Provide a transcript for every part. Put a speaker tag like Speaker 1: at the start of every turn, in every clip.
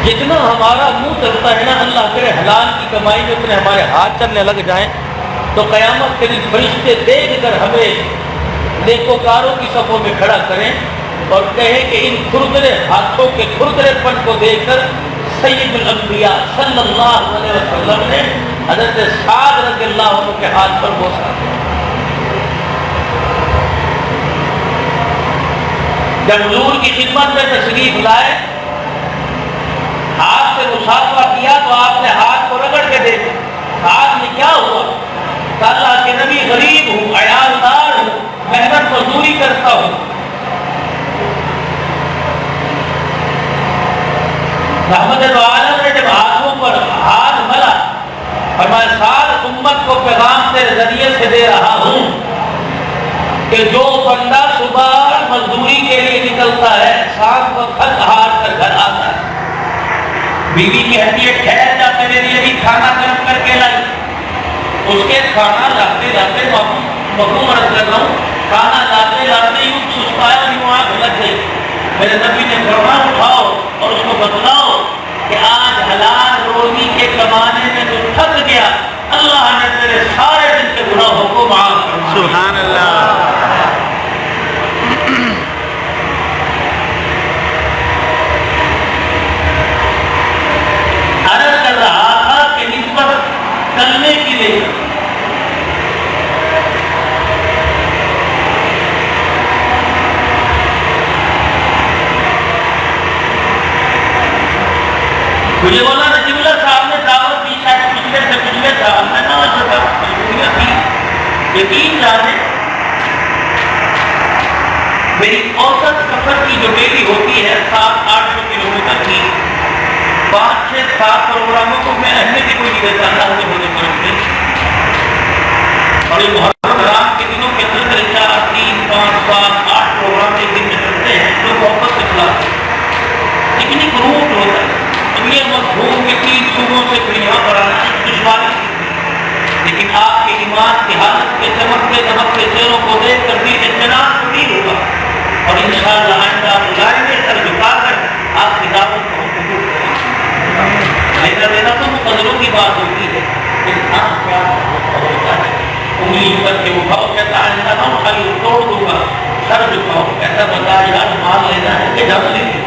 Speaker 1: جتنا ہمارا منہ چلتا ہے نا اللہ کرے حلال کی کمائی میں اتنے ہمارے ہاتھ چلنے لگ جائیں تو قیامت کے دن فرشتے دیکھ کر ہمیں نیکوکاروں کی صفوں میں کھڑا کریں اور کہیں کہ ان کھردرے ہاتھوں کے کھردرے پن کو دیکھ کر سید الانبیاء صلی اللہ علیہ وسلم نے حضرت سعد رضی اللہ عنہ کے ہاتھ پر بوسا دیا۔ جب حضور کی خدمت میں تشریف لائے، ہاتھ سے مصافحہ کیا تو آپ نے ہاتھ کو رگڑ کے دیکھا۔ ہاتھ میں کیا ہوا؟ اللہ کے نبی غریب ہوں، عیالدار ہوں، محنت مزدوری کرتا ہوں۔ رحمت عالم نے جب ہاتھوں پر ہاتھ ملا، فرمایا سعد امت کو پیغام تیرے ذریعے سے دے رہا ہوں کہ جو بندہ صبح مزدوری کے لیے نکلتا ہے شام کو تھک ہار کر گھر آتا ہے، بیوی کہتی ہے ٹھہر جا میرے لیے بھی کھانا گرم کر کے لائی، اس کے کھانا لاتے لاتے مفہوم عرض کر رہا ہوں، کھانا لاتے لاتے یوں سستایا یوں آنکھ لگ گئی، میرے نبی نے فرمایا اٹھاؤ اور اس کو بتلاؤ کہ آج حلال روزی کے کمانے میں جو تھک گیا اللہ نے تیرے سارے دن کے گناہوں کو معاف کر دیا۔
Speaker 2: سبحان اللہ۔
Speaker 1: عرض کر رہا تھا کہ نسبت کلمے کی لے مجھے بولا نجیب اللہ صاحب نے دعوت دی، شاید پچھلے سال میں نہ سکا یقین جانے میری اوسط سفر کی جو ڈیلی ہوتی ہے 700-800 کلومیٹر کی، 5-6-7 پروگراموں کو میں اہمیت ہی کوئی نہیں دیتا اللہ کے ہونے پر، اور یہ محرم کے دنوں کے اندر 4, 3, 5, 7, 8 پروگرام ایک دن میں چلتے ہیں جو محبت سے خلاف اتنی گروپ ہوتا ہے۔ اب یہ مفہوم کے 3 صوبوں سے پھر یہاں پر آنا دشواری، لیکن آپ کے ایمان کی حالت کے چمکتے دمکتے چہروں کو دیکھ کر بھی اطمینان قبول ہوگا، اور انشاءاللہ آئندہ آپ لائن میں سر جھکا کر آپ کی دعوت کو قبول کریں۔ لینا دینا تو قدروں کی بات ہوتی ہے، انسان کیا ہوتا ہے، انگلی کر کے اٹھاؤ کہتا ہے آئندہ نہ خالی توڑ دوں گا، سر جھکاؤ کہتا بتا یار مال لینا ہے کہ جب لیں گے۔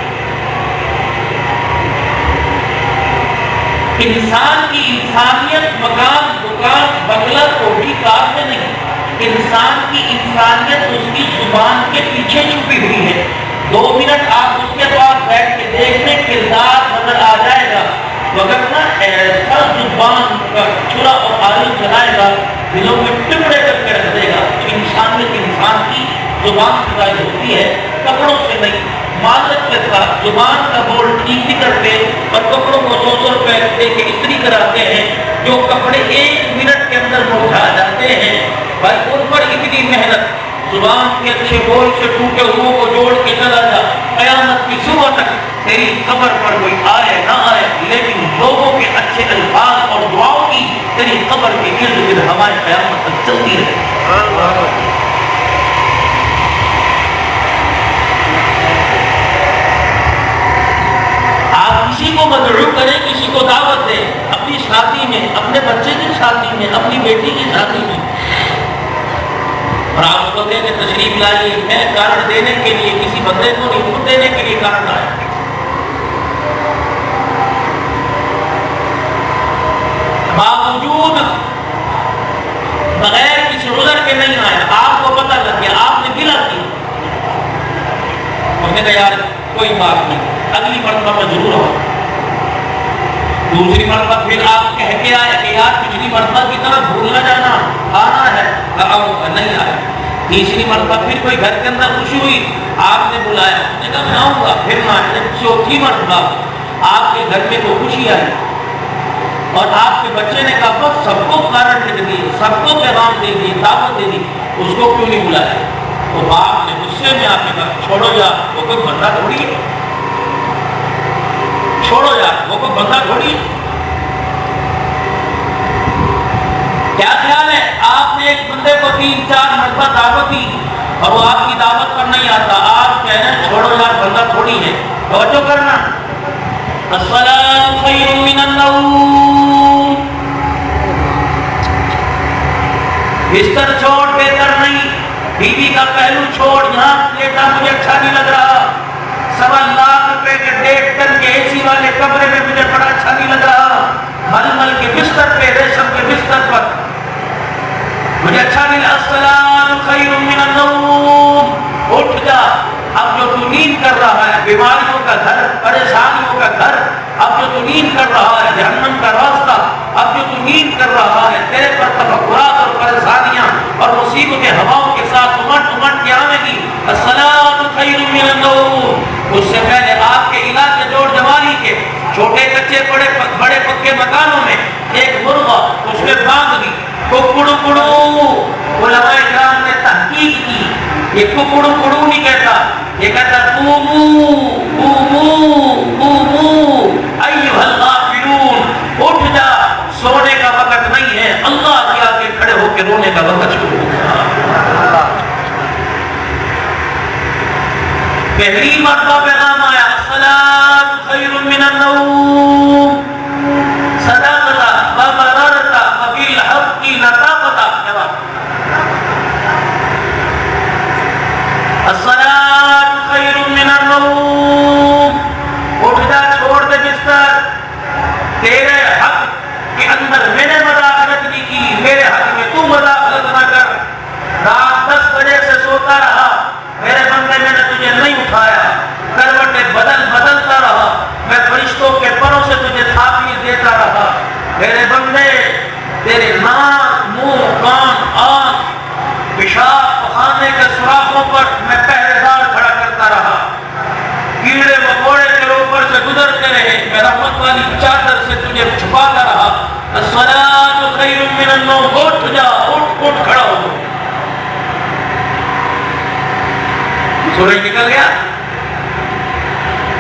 Speaker 1: انسان کی انسانیت مکان دکان بنگلہ کوٹھی کار میں نہیں، انسان کی انسانیت اس کی زبان کے پیچھے چھپی ہوئی ہے۔ 2 منٹ آپ اس کے پاس بیٹھ کے دیکھنے کردار نظر آ جائے گا، وگرنہ ایسا زبان کا چھرا اور آلو چلائے گا دلوں میں ٹکڑے کر کے رکھ دے گا۔ انسانیت انسان کی زبان سے ظاہر ہوتی ہے، کپڑوں سے نہیں۔ مالک کے ساتھ زبان کا بول ٹھیک نہیں کرتے اور کپڑوں کو 100 روپے دے کے استری کراتے ہیں، جو کپڑے 1 منٹ کے اندر اٹھا جاتے ہیں، بھائی ان پر اتنی محنت، زبان کے اچھے بول سے ٹوٹے ہوئے کو جوڑ کے چلا جا، قیامت کی صبح تک تیری قبر پر کوئی آئے نہ آئے، لیکن لوگوں کے اچھے الفاظ اور دعاؤں کی تیری قبر کے ارد گرد ہماری قیامت تک چلتی رہے۔ کسی کو مدعو کریں، کسی کو دعوت دیں، اپنی شادی میں، اپنے بچے کی شادی میں، اپنی بیٹی کی شادی میں، اور آپ کو کہتے ہیں تشریف لائیے، میں کارڈ دینے کے لیے کسی بندے کو نہیں، خود دینے کے لیے کارڈ لایا، باوجود بغیر کسی عذر کے نہیں آیا، آپ کو پتہ لگ گیا، آپ نے گلا کیا، ہم نے کہا یار کوئی بات نہیں، اگلی مرتبہ میں ضرور آؤں۔ دوسری مرتبہ پھر آپ کہہ کے آئے کہ یار پچھلی مرتبہ کی طرح بھول نہ جانا، آنا ہے، آؤں گا، نہیں آیا۔ تیسری مرتبہ پھر کوئی گھر کے اندر خوشی ہوئی، آپ نے بلایا، نے کہا میں آؤں گا، پھر نہ آئے۔ چوتھی مرتبہ آپ کے گھر میں کوئی خوشی آئی اور آپ کے بچے نے کہا بس سب کو کارڈ لکھ دیے، سب کو پیغام دے دیے، دعوت دے دی، اس کو کیوں نہیں بلایا؟ تو باپ نے غصے میں آپ نے کہا چھوڑو یار، وہ کوئی بندہ تھوڑی ہے، چھوڑو یار، وہ کوئی بندہ تھوڑی ہے۔ کیا خیال ہے آپ نے ایک بندے کو 3-4 مرتبہ دعوت دی اور وہ آپ کی دعوت پر نہیں آتا، آپ کہہ رہے ہیں چھوڑو یار بندہ تھوڑی ہے، توجہ کرنا، الصلاۃ خیر من النوم. بستر چھوڑ بہتر نہیں، بیوی کا پہلو چھوڑ یہاں لیٹا مجھے اچھا نہیں لگ رہا، 1.25 کے 1.5 ٹن کے اے سی والے کمرے میں مجھے بڑا اچھا نہیں لگ رہا، ململ کے بستر پہ، ریشم کے بستر پر مجھے اچھا نہیں لگا. الصلاۃ خیر من النوم. اٹھ جا. اب جو تو نیند کر رہا ہے، بیماریوں کا گھر، پریشانیوں کا گھر، اب جو تو نیند کر رہا ہے، جہنم کا راستہ، اب جو تو نیند کر رہا ہے، تیرے پر تفکرات اور پریشانیاں اور مصیبتیں ہواؤں کے ساتھ امٹ کے آنے گی. الصلاۃ خیر من النوم. اس سے پہلے آپ کے علاقے جوڑ جوانی کے چھوٹے کچے بڑے پکے مکانوں میں ایک مرغا اس میں باندھ دی، ککڑو کڑو. علماء کرام نے تحقیق کی، یہ ککڑو کڑو نہیں کہتا، یہ کہتا قومو قومو قومو ایھا الغافلون. اٹھ جا، سونے کا وقت نہیں ہے، اللہ کے آگے کھڑے ہو کے رونے کا وقت شروع ہو گیا. پہلی مرتبہ پیغام آیا الصلاۃ خیر من النوم. صدقتا وبررتا وبالحق نطقتا. الصلاۃ خیر من النوم. اٹھ جا، چھوڑ دے بستر. تیرے حق کے اندر میں نے مداخلت نہیں کی، میرے حق میں تو مداخلت نہ کر. رات 10 بجے سے سوتا رہا میرے بندے، میں نے تجھے نہیں اٹھایا، کروٹیں بدلتا رہا، میں فرشتوں کے پروں سے تجھے تھاپی دیتا رہا. میرے بندے، تیرے ناک، منہ، کان، آنکھ، پیشاب پخانے کے سوراخوں پر میں پہرے دار کھڑا کرتا رہا. کیڑے مکوڑے کے اوپر سے گزرتے رہے، میں رحمت والی چادر سے تجھے چھپاتا رہا. الصلاۃ خیر من النوم. اٹھ جا، اٹھ کھڑا ہو. سورج نکل گیا،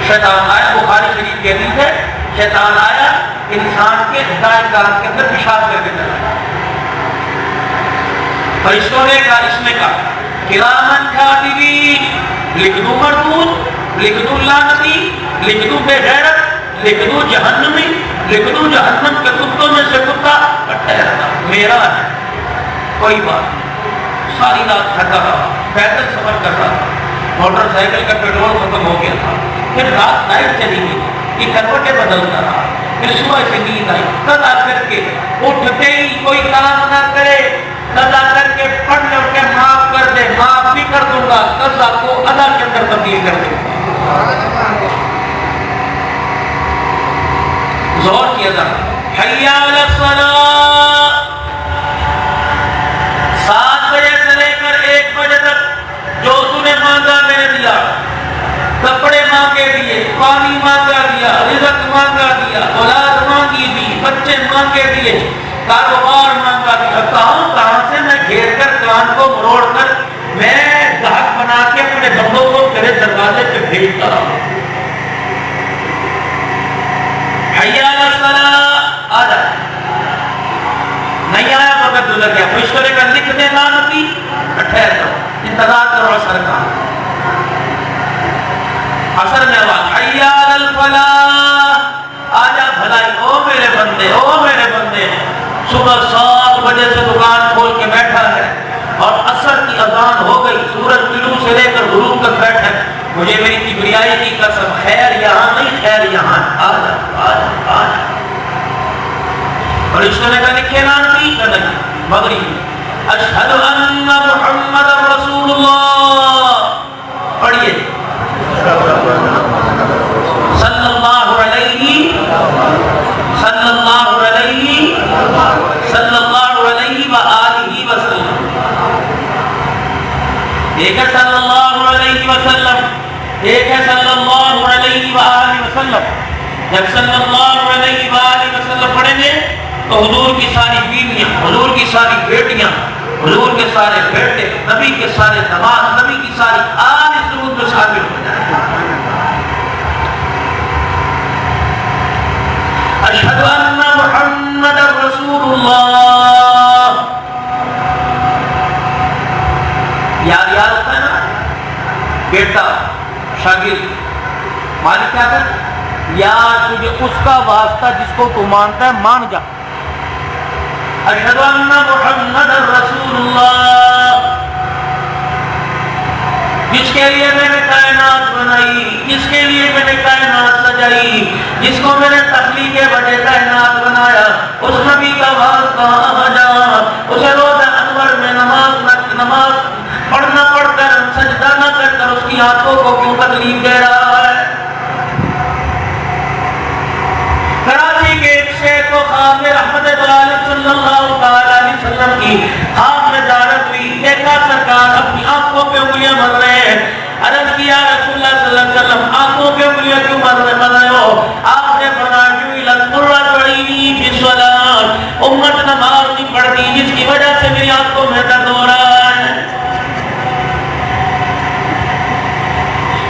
Speaker 1: شیطان آیا. بخاری شریف کی حدیث ہے، شیطان آیا انسان کے دائیں کان کے اندر پیشاب کر کے چلا. فرشتوں نے کہا، اس نے کہا کرامن کاتبین، لکھ دوں مردود، لکھ دوں لعنتی، لکھ دوں بے غیرت، لکھ دوں جہنمی، لکھ دوں جہنم کے کتوں میں سے کتا. ٹھہرنا میرا ہے، کوئی بات. ساری رات تھکا رہا، پیدل سفر کر رہا تھا، موٹر سائیکل کا پیٹرول ختم ہو گیا تھا. پھر رات لائٹ چلی گئی، یہ کروٹیں بدلتا رہا. پھر صبح سے نیند آئی، قضا کر کے اٹھتے ہی کوئی کام نہ کرے، قضا کر کے پڑھ لے کے معاف کر دے، معاف بھی کر دوں گا، قضا کو ادا کے اندر تبدیل کر دے. ظہر کی اذان، حی علی الصلاۃ. 7 بجے سے لے کر 1 بجے تک جو تو نے مانگا میں نے دیا. کپڑے مانگے دیے، پانی مانگا دیا، رزق مانگا دیا، اولاد مانگی دی، بچے مانگے دیے، کاروبار مانگا دیا. کہاں سے میں گھیر کر کان کو مروڑ کر میں گاہک بنا کے اپنے بندوں کو تیرے دروازے پہ بھیجتا رہا. حی علی الصلاۃ. آجا. نہیں آیا وقت گزر گیا. فرشتوں نے کہا لکھ دے لعنتی. ٹھہر جاؤ، انتظار کرو اثر کا. اثر میں آواز حی علی الفلاح. آجا بھلائی. او میرے بندے، او میرے بندے. صبح 7 بجے سے دکان کھول کے بیٹھا ہے اور عصر کی اذان ہو گئی، سورج طلوع سے لے کر غروب تک بیٹھا ہے. مجھے میری کبریائی کی قسم، خیر یہاں نہیں، خیر یہاں. آجا آجا آجا. فرشتوں نے کہا لکھے لعنتی. نہیں. مغرب اشہد ان محمد رسول اللہ. پڑھیے صلی اللہ علیہ صلی اللہ علیہ صلی اللہ علیہ وآلہ وسلم. ایک ہے صلی اللہ علیہ وسلم، ایک ہے صلی اللہ علیہ وآلہ وسلم. جب صلی اللہ علیہ وآلہ وسلم پڑھیں گے تو حضور کی ساری بیویاں، حضور کی ساری بیٹیاں، حضور کے سارے بیٹے، نبی کے سارے داماد، نبی کی ساری آل درود میں شامل ہو جائیں. اشہد ان محمد رسول اللہ. یاد ہوتا ہے نا، بیٹا، شاگرد، مالک کیا کر یار تجھے اس کا واسطہ جس کو تو مانتا ہے مان جا. اشہد ان محمد رسول اللہ. جس کے لیے میں نے کائنات بنائی، جس کے لیے میں نے کائنات سجائی، جس کو میں نے تخلیق وجہ کائنات بنایا، اس نبی کا واسطہ آجا. اسے روزہ انور میں نماز پڑھنا پڑھ کر سجدہ نہ کر کر اس کی آنکھوں کو کیوں تکلیف دے رہا ہے؟ کراچی کے ایک شیخ کو خواب میں رحمت عالم صلی اللہ تعالی علیہ وسلم کی خواب میں زیارت ہوئی. دیکھا سرکار اپنی آنکھوں پہ انگلیاں مل رہے ہیں. عرض کیا رسول اللہ صلی اللہ علیہ وسلم آنکھوں پہ انگلیاں کیوں مل رہے ہو؟ آپ نے فرمایا امت نماز نہیں پڑھتی جس کی وجہ سے میری آنکھوں میں درد ہو رہا ہے.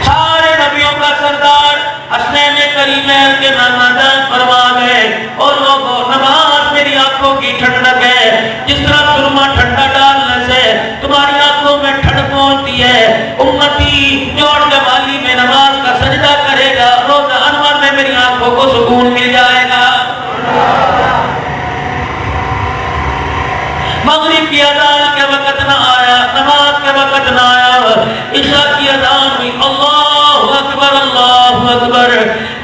Speaker 1: سارے نبیوں کا سردار حسنین کریمین کے نانا جان فرما گئے اور لوگوں نماز میری آنکھوں کی ٹھنڈک ہے. جس طرح سرما ٹھنڈا ڈالنے سے تمہاری آنکھوں میں ٹھنڈ پہنچتی ہے، امتی جوڑ جمالی میں نماز کا سجدہ کرے گا، روزہ انور میں میری آنکھوں کو سکون مل جائے گا. مغرب کی اذان کے وقت نہ آیا، نماز کے وقت نہ آیا، عشاء کی اذان ہوئی. اللہ اکبر اللہ اکبر.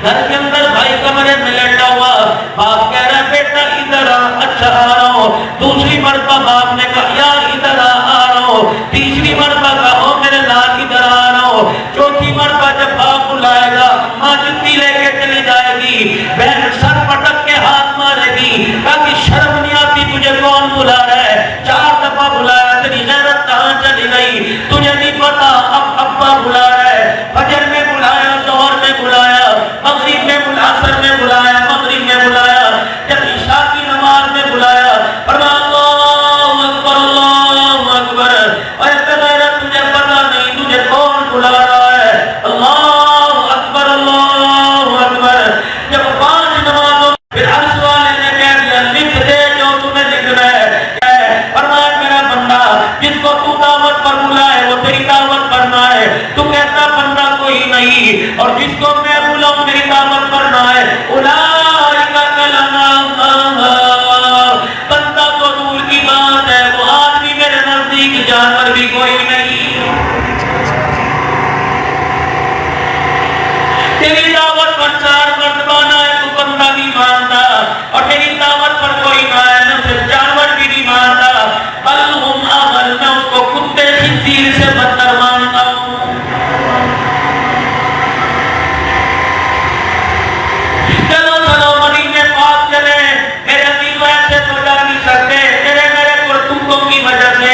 Speaker 1: گھر کے اندر بھائی کمرے میں لیٹا ہوا، باپ کہہ رہا بیٹا ادھر آ. اچھا آ رہا ہوں. دوسری مرتبہ باپ نے کہا یار ادھر آ رہا ہوں. تیسری مرتبہ کہا میرے لال ادھر آ رہا ہوں. چوتھی مرتبہ جب باپ بلائے گا ماں جتنی لے کے چلی جائے گی، بہن سر پٹک کے ہاتھ مارے گی، کہا کہ شرم نہیں آتی تجھے کون بلا رہا ہے؟ 4 دفعہ بلایا تیری غیرت کہاں چلی گئی؟ تجھے نہیں پتا اب ابا بلا رہا ہے. فجر میں بلایا، ظہر میں بلایا، مغرب میں بلایا، عصر میں بلایا، مغرب میں بلایا، جب عشاء کی نماز میں بلایا. فرمایا اللہ اکبر اللہ اکبر. اے غیرت تجھے پتا نہیں تجھے کون بلا رہا ہے؟ اللہ اکبر اللہ اکبر. جب 5 نمازوں پھر عرش والے نے کہہ دیا لکھ دے جو تمہیں لکھنا ہے. فرمایا میرا بندہ جس کو تو دعوت پر بلائے وہ تیری دعوت پر نہ ہے، تو کہتا بندہ کوئی نہیں، اور جس کو میں بلاؤں میری دعوت پر نہ ہے اولئک کالانعام. بندہ تو دور کی بات ہے، وہ آدمی میرے نزدیک جانور بھی کوئی نہیں. تیری دعوت پر 4 مرتبہ نہ ہے تو بندہ نہیں مانتا، اور تیری دعوت پر کوئی نہ ہے نہ صرف جانور بھی نہیں مانتا، بل ہم اضل. میں اس کو کتے خنزیر سے بدتر مانتا ہوں. چلو چلو مدینے پاک چلے. میرے عزیزوں ایسے تو جا نہیں سکتے میرے کرتوتوں کی وجہ سے،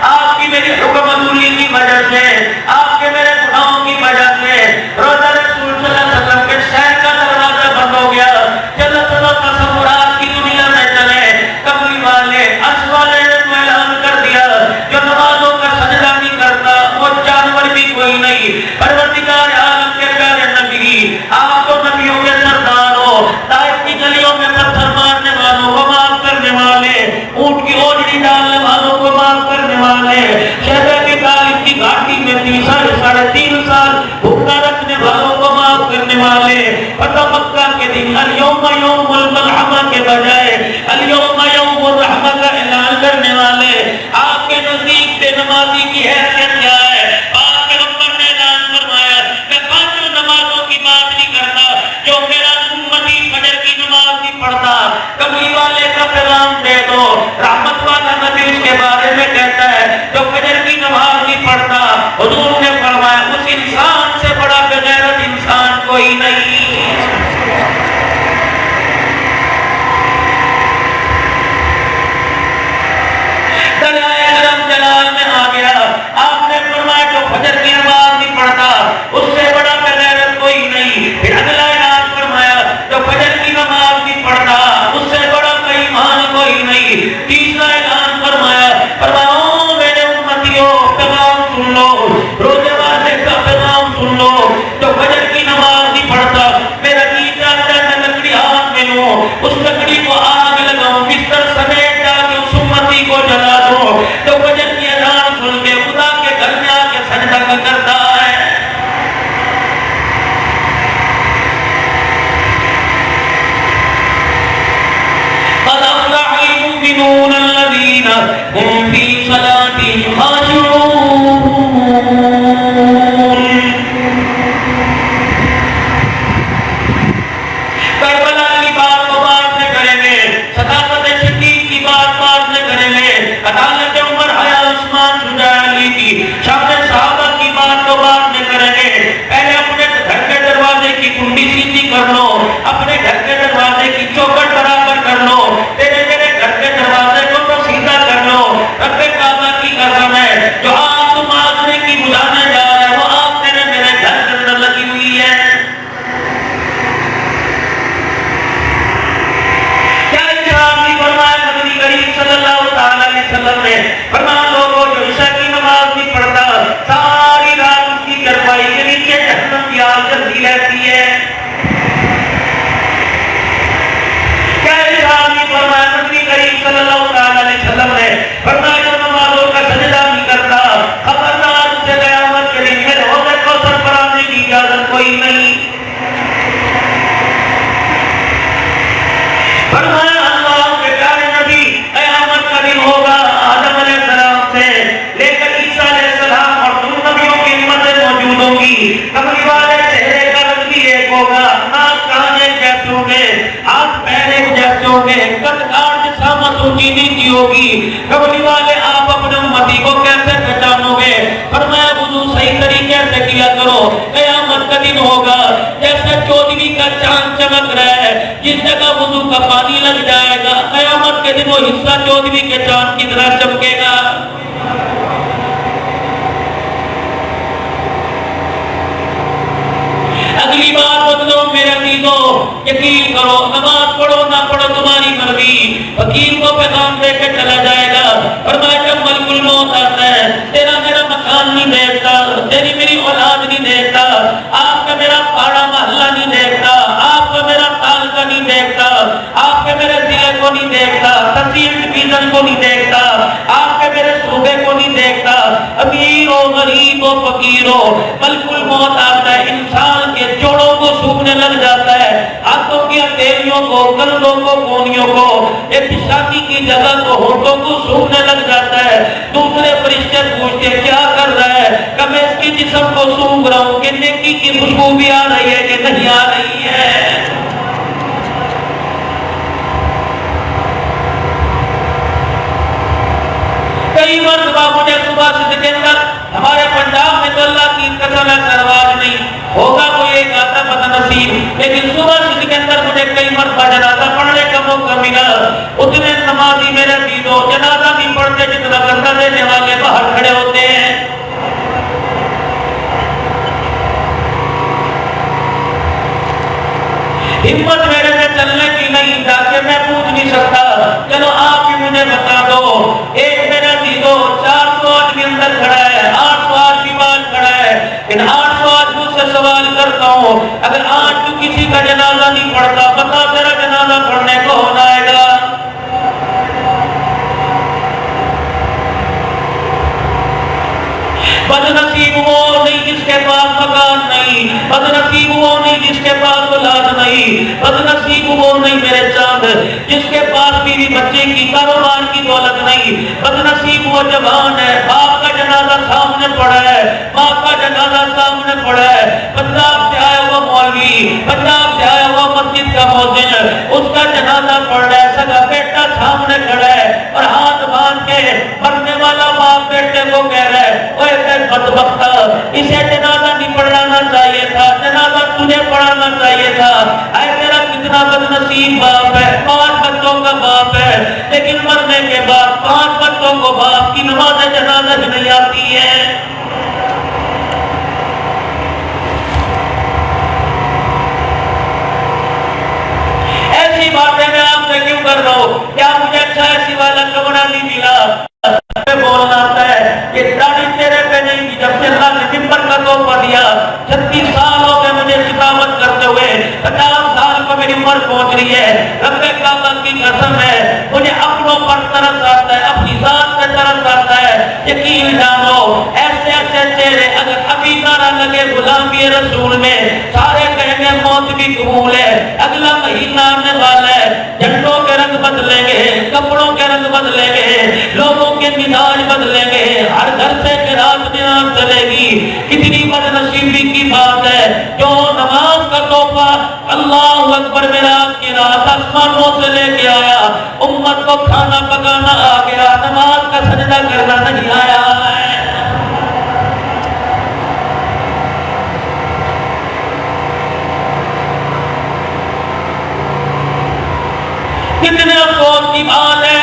Speaker 1: آپ کی میری حکم عدولی کی وجہ سے، آپ کے میرے گناہوں کی وجہ سے. روزہ رسول صلی اللہ علیہ وسلم کے شہر کا دروازہ بند ہو گیا. چلو چلو تصورات کی دنیا میں چلے. کملی والے عرش والے نے تو اعلان کر دیا جو نمازوں کا سجدہ نہیں کرتا وہ جانور بھی کوئی نہیں. پروردگار عالم کے پیارے نبی، آپ تو نبیوں کے سردار ہو، طائف کی گلیوں میں پتھر مارنے والوں کو معاف کرنے والے، اونٹ کی اوجڑی ڈالنے والوں کو معاف کرنے والے، شہبہ کے طالب کی گھاٹی میں 3.5 سال بھوکا رکھنے والوں کو معاف کرنے والے، فتح مکہ کے دن الیوم یوم الملحمہ کے بجائے الیوم یوم الرحمہ کا اعلان کرنے والے. آپ کے نزدیک بے نمازی کی حیثیت کیا ہے؟ آپ کے پیغمبر نے اعلان فرمایا میں 5 نمازوں کی بات نہیں کرتا، جو میرا امتی فجر کی نماز نہیں پڑھتا کملی والے کا پیغام دے دو. رحمت والا نبی اس کے بارے میں کہتا ہے جو فجر کی نماز نہیں پڑھتا، حضور نے فرمایا اس انسان سے بڑا بغیرت انسان کوئی نہیں. جلال میں آ گیا. آپ نے فرمایا جو فجر کی نماز نہیں پڑھتا اس سے بڑا بغیرت کوئی نہیں. پھر اگلا اعلان فرمایا جو فجر کی نماز نہیں پڑھتا اس سے بڑا بے ایمان کوئی نہیں. تیسرا اعلان فرمایا میرے امتیوں پیغام سن لو. المؤمنون الذین هم فی صلاتهم خاشعون. کربلا کی بات کو بات نہ کریں گے، صداقت شدید کی بات نہ کریں گے، عدالت عمر حیا عثمان شجاع علی کی شان صحابہ کی بات کو بات نہ کریں گے. پہلے اپنے گھر کے دروازے کی کنڈی سیدھی کر لو، اپنے گھر کے دروازے کی چوکھٹ برابر کر لو، تیرے میرے گھر کے دروازے کو تو سیدھا کر لو. رب کعبہ کی قسم ہے، جو آگ تم آسنے کی بجھانے جا رہے ہیں وہ آگ تیرے میرے گھر کے اندر لگی ہوئی ہے. کیا ارشاد نہیں فرمایا نبی کریم صلی اللہ تعالی علیہ وسلم نے؟ فرمایا لوگوں جو عشاء کی نماز نہیں پڑھتا ساری رات اس کی چرپائی کے نیچے جہنم کی آگ جلتی رہتی ہے. کیا ارشاد نہیں فرمایا نبی کریم صلی اللہ تعالی علیہ وسلم نے؟ فرمایا جو نمازوں کا سجدہ نہیں کرتا خبردار اسے قیامت کے دن میں حوض کوثر پر آنے کی اجازت کوئی نہیں. فرمایا اللہ کے پیارے نبی قیامت کا دن ہوگا آدم علیہ السلام سے لے کر عیسیٰ علیہ السلام اور دو نبیوں کی امتیں موجود ہوں گی. کملی والے چہرے کا رنگ بھی ایک ہوگا، ناک کان ایک جیسے ہوں گے، ہاتھ پیر ایک جیسے ہوں گے، قد کاٹ جسامت اونچی نیچی ہوگی. کملی والے آپ اپنے امتی کو کیسے پہچانو گے؟ فرمایا وضو صحیح طریقے سے کیا کرو. قیامت کا دن ہوگا جیسے 14ویں کا چاند چمک رہا ہے، جس جگہ وضو کا پانی لگ جائے گا قیامت کے دن وہ حصہ 14ویں کے چاند کی طرح چمکے گا. اگلی بات بدلو میرے عزیزو، یقین کرو نماز پڑھو نہ پڑھو تمہاری مرضی، فقیر کو پیغام دے کے چلا جائے گا. فرمایا جب ملک الموت آتا ہے تیرا میرا مکان نہیں دیکھتا، تیری میری اولاد نہیں دیکھتا، آپ کا میرا پاڑا محلہ نہیں دیکھتا، آپ کا میرا تعلقہ نہیں دیکھتا، آپ کے میرے ضلع کو نہیں دیکھتا، تحصیل ڈویژن کو نہیں دیکھتا، آپ کے میرے صوبے کو نہیں دیکھتا، امیر ہو غریب ہو فقیر ہو، ملک الموت آتا ہے انسان کے جوڑوں کو سونگنے لگ جاتا ہے، ہاتھوں کی ہتھیلیوں کو، کندھوں کو، کونیوں کو، ایک شادی کی جگہ کو ہونٹوں کو سونگنے لگ جاتا ہے. دوسرے فرشتے پوچھتے کیا کر رہا ہے؟ کہ میں اس کی جسم کو سونگ رہا ہوں کہ نیکی کی خوشبو بھی آ رہی ہے کہ نہیں آ رہی ہے. کئی مرتبہ مجھے صبح سے کے اندر ہمارے پنجاب میں تو اللہ کی قسم ہے سرواج نہیں ہوگا کوئی ایک آتا بدنصیب، لیکن صبح سے کے اندر مجھے کئی مرتبہ جنازہ پڑھنے کا موقع ملا. اتنے نمازی میرے دیدو جنازہ نہیں پڑھتے جتنا بندہ دینے والے باہر کھڑے ہوتے ہیں. ہمت میرے میں چلنے کی نہیں تاکہ میں پوچھ نہیں سکتا. چلو آپ ہی مجھے بتا دو، ایک میرا دیدو 400 آدمی اندر کھڑا ہے، 800 آدمی باہر کھڑا ہے، ان 800 آدمیوں سے سوال کرتا ہوں اگر آج تو کسی کا جنازہ نہیں پڑھتا بتا تیرا جنازہ پڑھنے کو ہو جائے گا. بدنصیب وہ نہیں جس کے پاس مکان نہیں، بدنصیب وہ نہیں جس کے پاس اولاد نہیں، بدنصیب وہ نہیں میرے چاند جس کے پاس بیوی بچے کی کاروبار کی دولت نہیں. بدنصیب وہ جوان ہے باپ کا جنازہ سامنے پڑا ہے، باپ کا جنازہ سامنے پڑا ہے، پنجاب سے آیا ہوا مولوی، پنجاب سے آیا ہوا مسجد کا مؤذن اس کا جنازہ پڑھ رہا ہے، سگا بیٹا سامنے کھڑا ہے اور ہاتھ باندھ کے مرنے والا باپ بیٹے کو کہہ رہا ہے اوے بدبختہ اسے جنازہ نہیں پڑھانا چاہیے تھا، جنازہ تجھے پڑھانا چاہیے تھا. اے تیرا کتنا بدنصیب باپ ہے، 5 بچوں کا باپ ہے لیکن مرنے کے بعد 5 بچوں کو باپ کی نماز جنازہ نہیں آتی ہے. ایسی باتیں میں آپ سے کیوں کر رہا ہوں؟ کیا مجھے اچھا ایسی والا کمرہ نہیں ملا؟ بولنا آتا ہے یہ داڑھی تیرے پہ نہیں تھی جب سے اللہ نے ممبر کا تحفہ دیا. 36 سال ہو گئے مجھے خطابت کرتے ہوئے، 50 سال کو میری عمر پہنچ رہی ہے. رب کعبہ کی قسم ہے مجھے اپنوں پر ترس آتا ہے، اپنی ذات پہ ترس آتا ہے. یقین جانو ایسے ایسے چہرے اگر ابھی نعرہ لگے غلامی رسول میں سارے کہیں گے موت بھی قبول ہے. اگلا مہینہ آنے والا ہے، جھنڈوں کے رنگ بدلیں گے، کپڑوں کے رنگ مزاج بدلیں گے، ہر گھر سے قرات نماز چلے گی۔ کتنی بد نصیبی کی بات ہے، جو نماز کا تحفہ اللہ اکبر معراج کی رات آسمانوں سے لے کے آیا، امت کو کھانا پکانا آ گیا، نماز کا سجدہ کرنا نہیں آیا ہے۔ کتنے افسوس کی بات ہے۔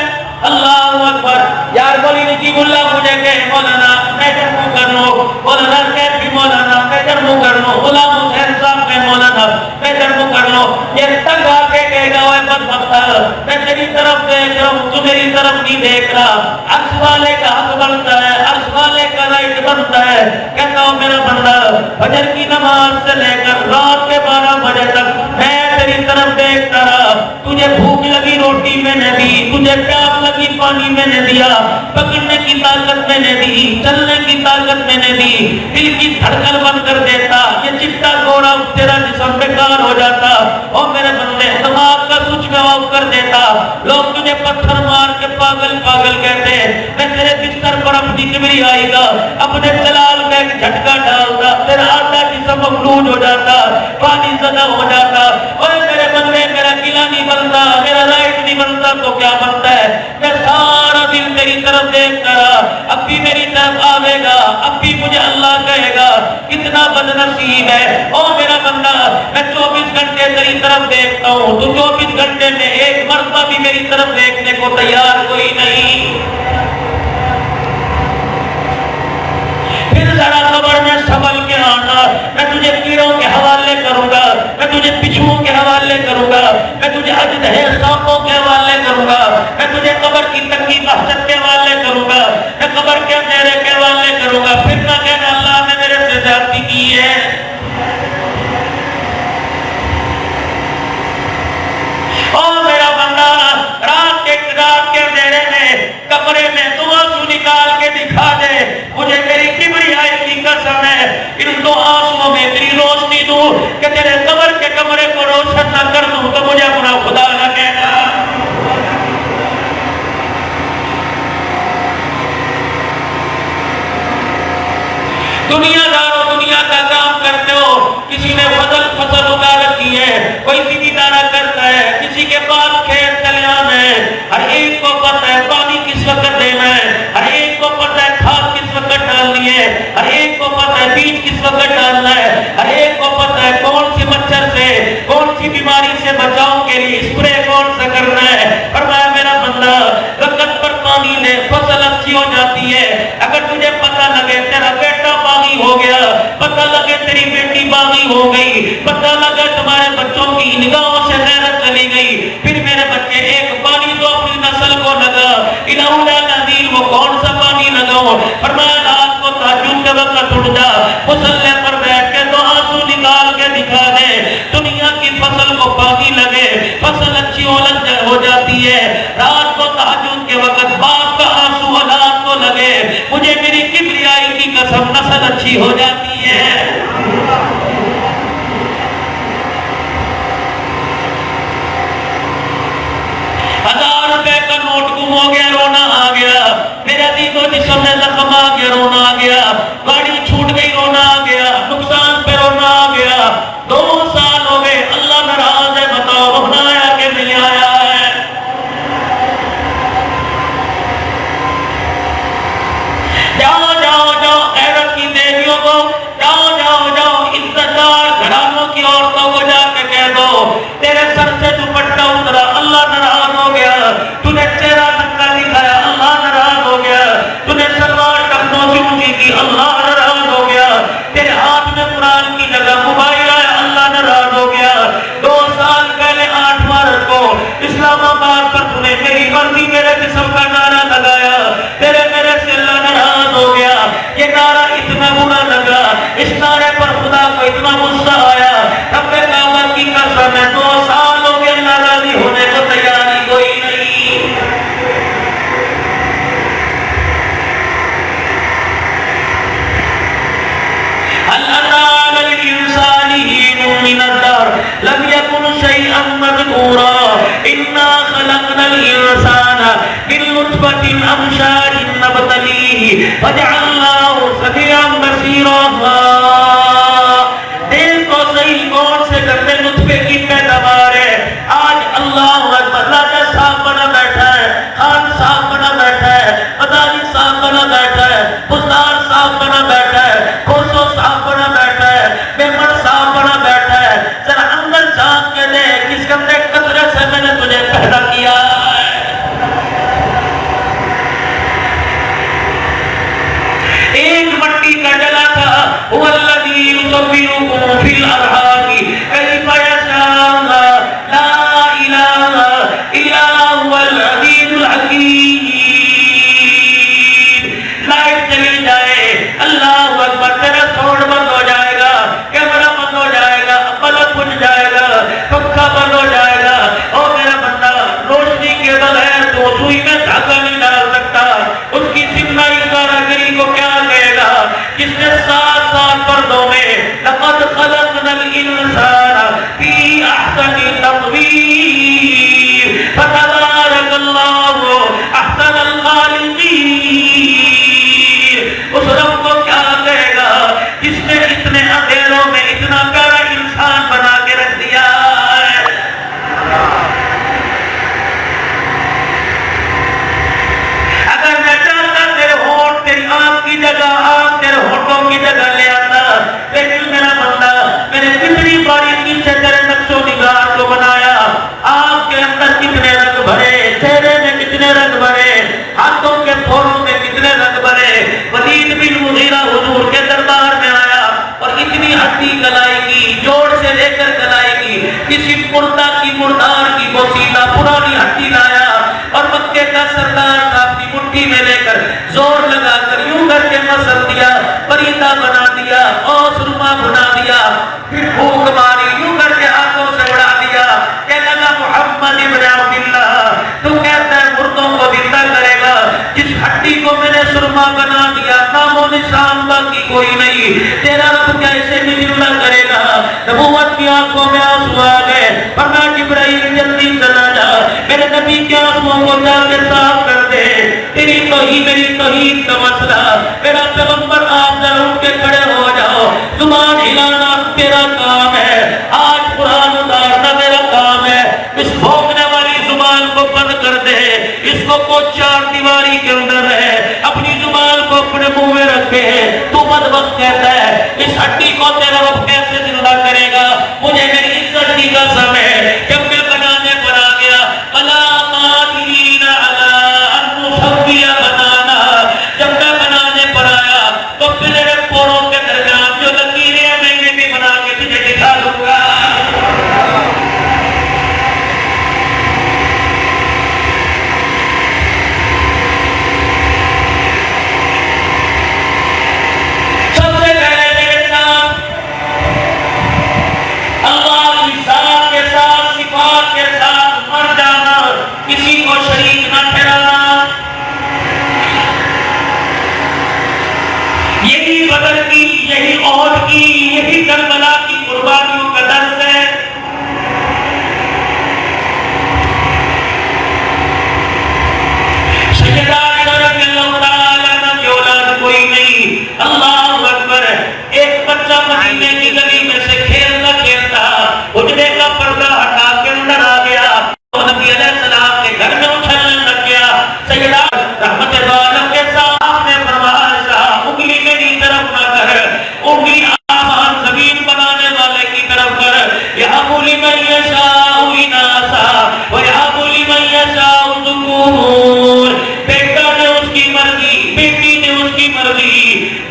Speaker 1: اللہ اکبر۔ یار بولی نجیب اللہ مجھے کہے مولانا میں جمع کر لوں، مولانا کہتی مولانا میں جمع کر لوں، غلام حسین صاحب میں مولانا میں جمع کر لوں۔ یہ تنگ آ کے کہے گا اے بدبخت، میں تیری طرف دیکھ رہا ہوں تو میری طرف نہیں دیکھ رہا۔ عرش والے کا حق بنتا ہے، عرش والے کا رائٹ بنتا ہے۔ کہتا ہوں میرا بندہ فجر کی نماز سے لے کر رات کے 12 بجے تک میں تیری طرف دیکھتا رہا، تجھے بھوک لگی روٹی میں نے دی، تجھے پیاس لگی پانی میں نے دیا، پکڑنے کی طاقت میں نے دی، چلنے کی طاقت میں نے دی، دل کی دھڑکن بند کر دیتا، یہ چپٹا گھوڑا تیرا جسم بیکار ہو جاتا، اور میرے بندے دماغ کا سوئچ میں آف کر دیتا، لوگ تجھے پتھر مار کے پاگل پاگل کہتے، میں تیرے بستر پر اپنی کبریائی کا اپنے جلال کا ایک جھٹکا ڈالتا، تیرا آدھا جسم مفلوج ہو جاتا، پانی زدہ ہو جاتا۔ اور میرے بندے میرا قلعہ نہیں بنتا، میرا لائٹ نہیں بنتا تو کیا بنتا ہے؟ میں سارا دن تیری طرف دیکھتا رہا، اب بھی میری طرف آئے گا، اب بھی مجھے اللہ کہے گا کتنا بد نصیب ہے۔ او میرا بندہ میں 24 گھنٹے تیری طرف دیکھتا ہوں، تو 24 گھنٹے میں ایک مرتبہ بھی میری طرف دیکھنے کو تیار کوئی نہیں۔ پھر ذرا خبر میں سنبھل کے آنا، میں تجھے کیڑوں کے حوالے کروں گا، میں تجھے بچھوؤں کے حوالے کروں گا، میں تجھے اژدہے سانپوں کے حوالے کروں گا، میں تجھے قبر کی تنگی وحشت کے حوالے کروں گا، میں قبر کے اندھیرے کے حوالے کروں گا۔ پھر نہ کہنا اللہ نے میرے سے زیادتی کی ہے۔ او میرا بندہ رات کے اندھیرے میں کمرے میں تو آنسو نکال کے دکھا دے، مجھے میری کبریائی کی قسم ہے ان دو آنسوؤں میں تیری روشنی دوں کہ تیرے قبر کے کمرے کو روشن نہ کر دوں تو مجھے اپنا خدا نہ کہنا۔ دنیا دارو دنیا کا کام کرتے ہو، کسی نے فصل اگا رکھی ہے، کوئی زمیندارا کرتا ہے، کسی کے پاس کھیت کھلیان ہے، ہر ایک کو پتہ ہے پانی کس وقت دینا ہے، ہر ایک کو پتہ ہے کھاد کس وقت ڈالنی ہے، ہر ایک کو پتہ ہے بیج کس وقت ڈالنا ہے، ہر ایک کو پتہ ہے کون سی مچھر سے کون سی بیماری سے بچاؤ کے لیے اسپرے کون سا کرنا ہے۔ فرمایا میرا بندہ وقت پر پانی دے، فصل اچھی ہو جاتی ہے۔ اگر تجھے پتہ لگے تیرا بیٹا باغی ہو گیا، پتہ لگے تیری بیٹی باغی ہو گئی، پتہ لگے تمہارے بچوں کی نگاہوں سے غیرت چلی گئی، پھر میرے بچے ایک پانی تو اپنی نسل کو لگا، الہولا نذیر وہ کون سا پانی لگاؤ؟ فرمایا رات کو تہجد کے وقت اٹھ جا، مصلی پر بیٹھ کے تو آنسو نکال کے دکھا دے، دنیا کی فصل کو پانی لگے، فصل اچھی ہو جاتی ہے، رات کو تہجد کے وقت باپ کا آنسو اولاد کو لگے، مجھے میری کبریائی کی قسم نسل اچھی ہو جاتی ہے۔ روپے کا نوٹ گم ہو گیا، رونا آ گیا، میرے عزیزو جسم میں زخم آ گیا، رونا آ گیا، گاڑی چھوٹ گئی، رونا آ گیا، نقصان پہ رونا آ گیا، 2 سال ہو گئے، اللہ ناراض ہے، بتاؤ رونا آیا کہ نہیں آیا ہے؟ جاؤ جاؤ جاؤ غیرت کی دیویوں کو، جاؤ جاؤ جاؤ عزت دار گھرانوں کی عورتوں کو جا کے کہہ دو تیرے سر سے دوپٹہ اترا، اللہ ناراض ہو گیا، تو نے چہرہ ننگا دکھایا، اللہ ناراض ہو گیا، تو نے سلوار ٹخنوں سے اونچی کی، اللہ ناراض ہو گیا، تیرے ہاتھ میں قرآن کی جگہ موبائل آیا، اللہ ناراض ہو گیا، 2 سال پہلے 8 مارچ کو اسلام آباد پر تو نے میری مرضی میرے جسم کا نعرہ لگایا، تیرے میرے سے اللہ ناراض ہو گیا، یہ نعرہ اتنا برا لگا، اس نعرے پر خدا کو اتنا غصہ آیا، رب کعبہ کی قسم ہے 2 سال ہو گئے ناراضی ہونے کو تیاری کوئی نہیں۔ هل أتى على الإنسان حين من الدهر لم يكن شيئا مذكورا إنا خلقنا الإنسان نطفة أمشاج نبتليه فجعلناه سميعا بصيرا. دیکھو صحیح کون سے گندے نطفے کی پیداوار ہے. آج اللہ اکبر، راجہ صاحب بنا بیٹھا ہے، خان صاحب بنا بیٹھا ہے، مداری صاحب بنا بیٹھا ہے، حسدار صاحب بنا بیٹھا ہے، کھوسو صاحب بنا بیٹھا ہے، میمن صاحب بنا بیٹھا ہے. ذرا اندر جھانک کے دیکھ، کس گندے قطرے سے میں نے تجھے پیدا کیا ہے. ایک مٹی کا ڈلا تھا. هو الذی یصورکم فی الارحام کیف یشاء، لا الہ الا هو العزیز الحکیم. لائٹ چلی جائے، اللہ اکبر، تیرا ساؤنڈ بند ہو جائے گا، کیمرہ بند ہو جائے گا، بلب بجھ جائے گا، پنکھا بند ہو جائے گا. او میرا بندہ، روشنی کے بغیر تو سوئی میں دھاگا نہیں ڈال سکتا. اس کی سمنائی کاراگری کو کیا کہے گا جس نے 7 پردوں میں لقد خلقنا الانسان فی احسن تقویم فتبارک اللہ احسن الخالقین. اس رب کو کیا کہے گا جس نے اتنے اندھیروں میں اتنا پیارا انسان بنا کے رکھ دیا ہے. اگر میں چاہتا تیرے ہونٹ تیری آنکھ کی جگہ، آنکھ تیرے ہونٹوں کی جگہ لے آتا، لیکن میرا بندہ، میں نے کتنی باریکی سے تیرے نقش و نگار کو بنایا. آنکھ کے اندر کتنے رنگ بھرے، چہرے میں کتنے رنگ بھرے، ہاتھوں کے پھولوں میں کتنے رنگ بھرے. ولید بن مغیرہ حضور کے دربار میں آیا اور اتنی ہڈی گلائی کی، جوڑ سے لے کر گلائی کی، کسی مردہ کی مردار کی بوسیدہ پرانی ہڈی لایا اور مکے کا سردار کا اپنی مٹھی میں لے کر زور لگا کر یوں کر کے مسل دیا، پریدہ بنا دیا، سرما بنا دیا، پھر پھونک ماری، یوں کر کے ہاتھوں سے اڑا دیا. کہنے لگا محمد ابن عبداللہ، تو کہتا ہے مردوں کو زندہ کرے گا. جس ہڈی کو میں نے سرما بنا دیا، نام و نشان باقی کوئی نہیں، تیرا رب کیسے نہیں زندہ کرے گا. نبوت کی آنکھوں میں آنسو آ گئے. فرمایا جبرائیل جلدی چلا جا، میرے نبی کے آنسوؤں کو جا کے صاف کر دے. تیری توحید، میری توحید کا مسئلہ. میرا پیغمبر آپ ذرا اٹھ کے کھڑے ہو جاؤ. زبان ہلانا تیرا کام ہے، آج قرآن اتارنا میرا کام ہے. اس بھونکنے والی زبان کو بند کر دے. اس کو 4 دیواری کے اندر ہے، اپنی زبان کو اپنے منہ میں رکھے. تو بدبخت کہتا ہے اس ہڈی کو تیرا رب کیسے زندہ کرے گا؟ مجھے میری عزت کی قسم ہے، جب میں بنانے پر آ گیا، بلا قادرین علی ان نسوی بنانا، جب میں بنانے پر آیا تو میرے پوروں کے درمیان جو لکیریں ہیں میں بھی بنا کے تجھے دکھا دوں گا. کسی کو شریک نہ ٹھہرانا. یہی بدر کی، یہی احد کی، یہی کربلا کی قربانیوں کا درس ہے. سیدہ عائشہ رضی اللہ تعالیٰ عنہ کی اولاد کوئی نہیں. اللہ اکبر. ایک بچہ مدینے کی گلی میں سے کھیلتا کھیلتا حجرے کا پردہ ہٹا کے اندر آ گیا. نبی علیہ السلام کے گھر میں اچھلنے لگ گیا. سیدہ رحمت عالم کے صاحب نے فرمایا انگلی میری طرف نہ کر، انگلی آسمان زمین بنانے والے کی طرف کر. یہب لمن یشاء اناثا ویہب لمن یشاء ذکور. بیٹا نے اس کی مرضی، بیٹی نے اس کی مرضی،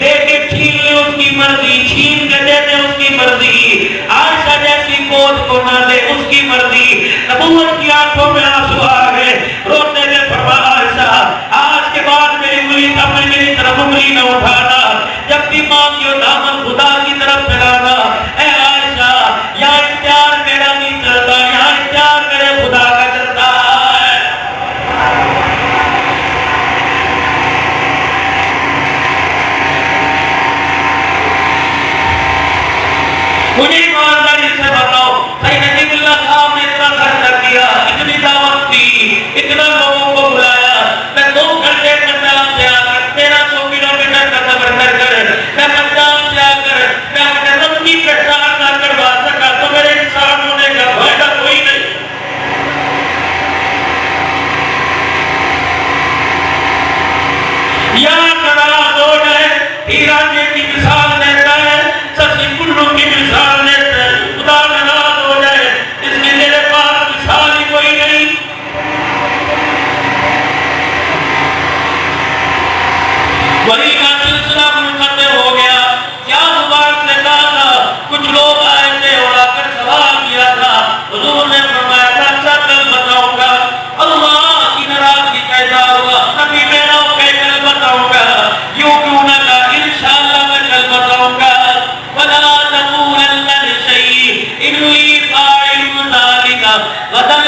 Speaker 1: دے کے چھین لے اس کی مرضی، چھین کے دے دے اس کی مرضی. عائشہ جیسی گود کو نہ دے اس کی مرضی. نبوت کی آنکھوں میں آنسو آ گئے، روتے ہوئے فرمایا عائشہ آج کے بعد میری انگلی اپنے میری طرف انگلی نہ اٹھانا، جب بھی مانگی دامن خدا کی طرف پھیلانا. اے عائشہ، یہاں اختیار میرا نہیں چلتا، یہاں اختیار میرے خدا کا چلتا ہے. مجھے ایمانداری سے بتاؤ، سید عجیب اللہ صاحب نے اتنا خرچ کیا، اتنی دعوت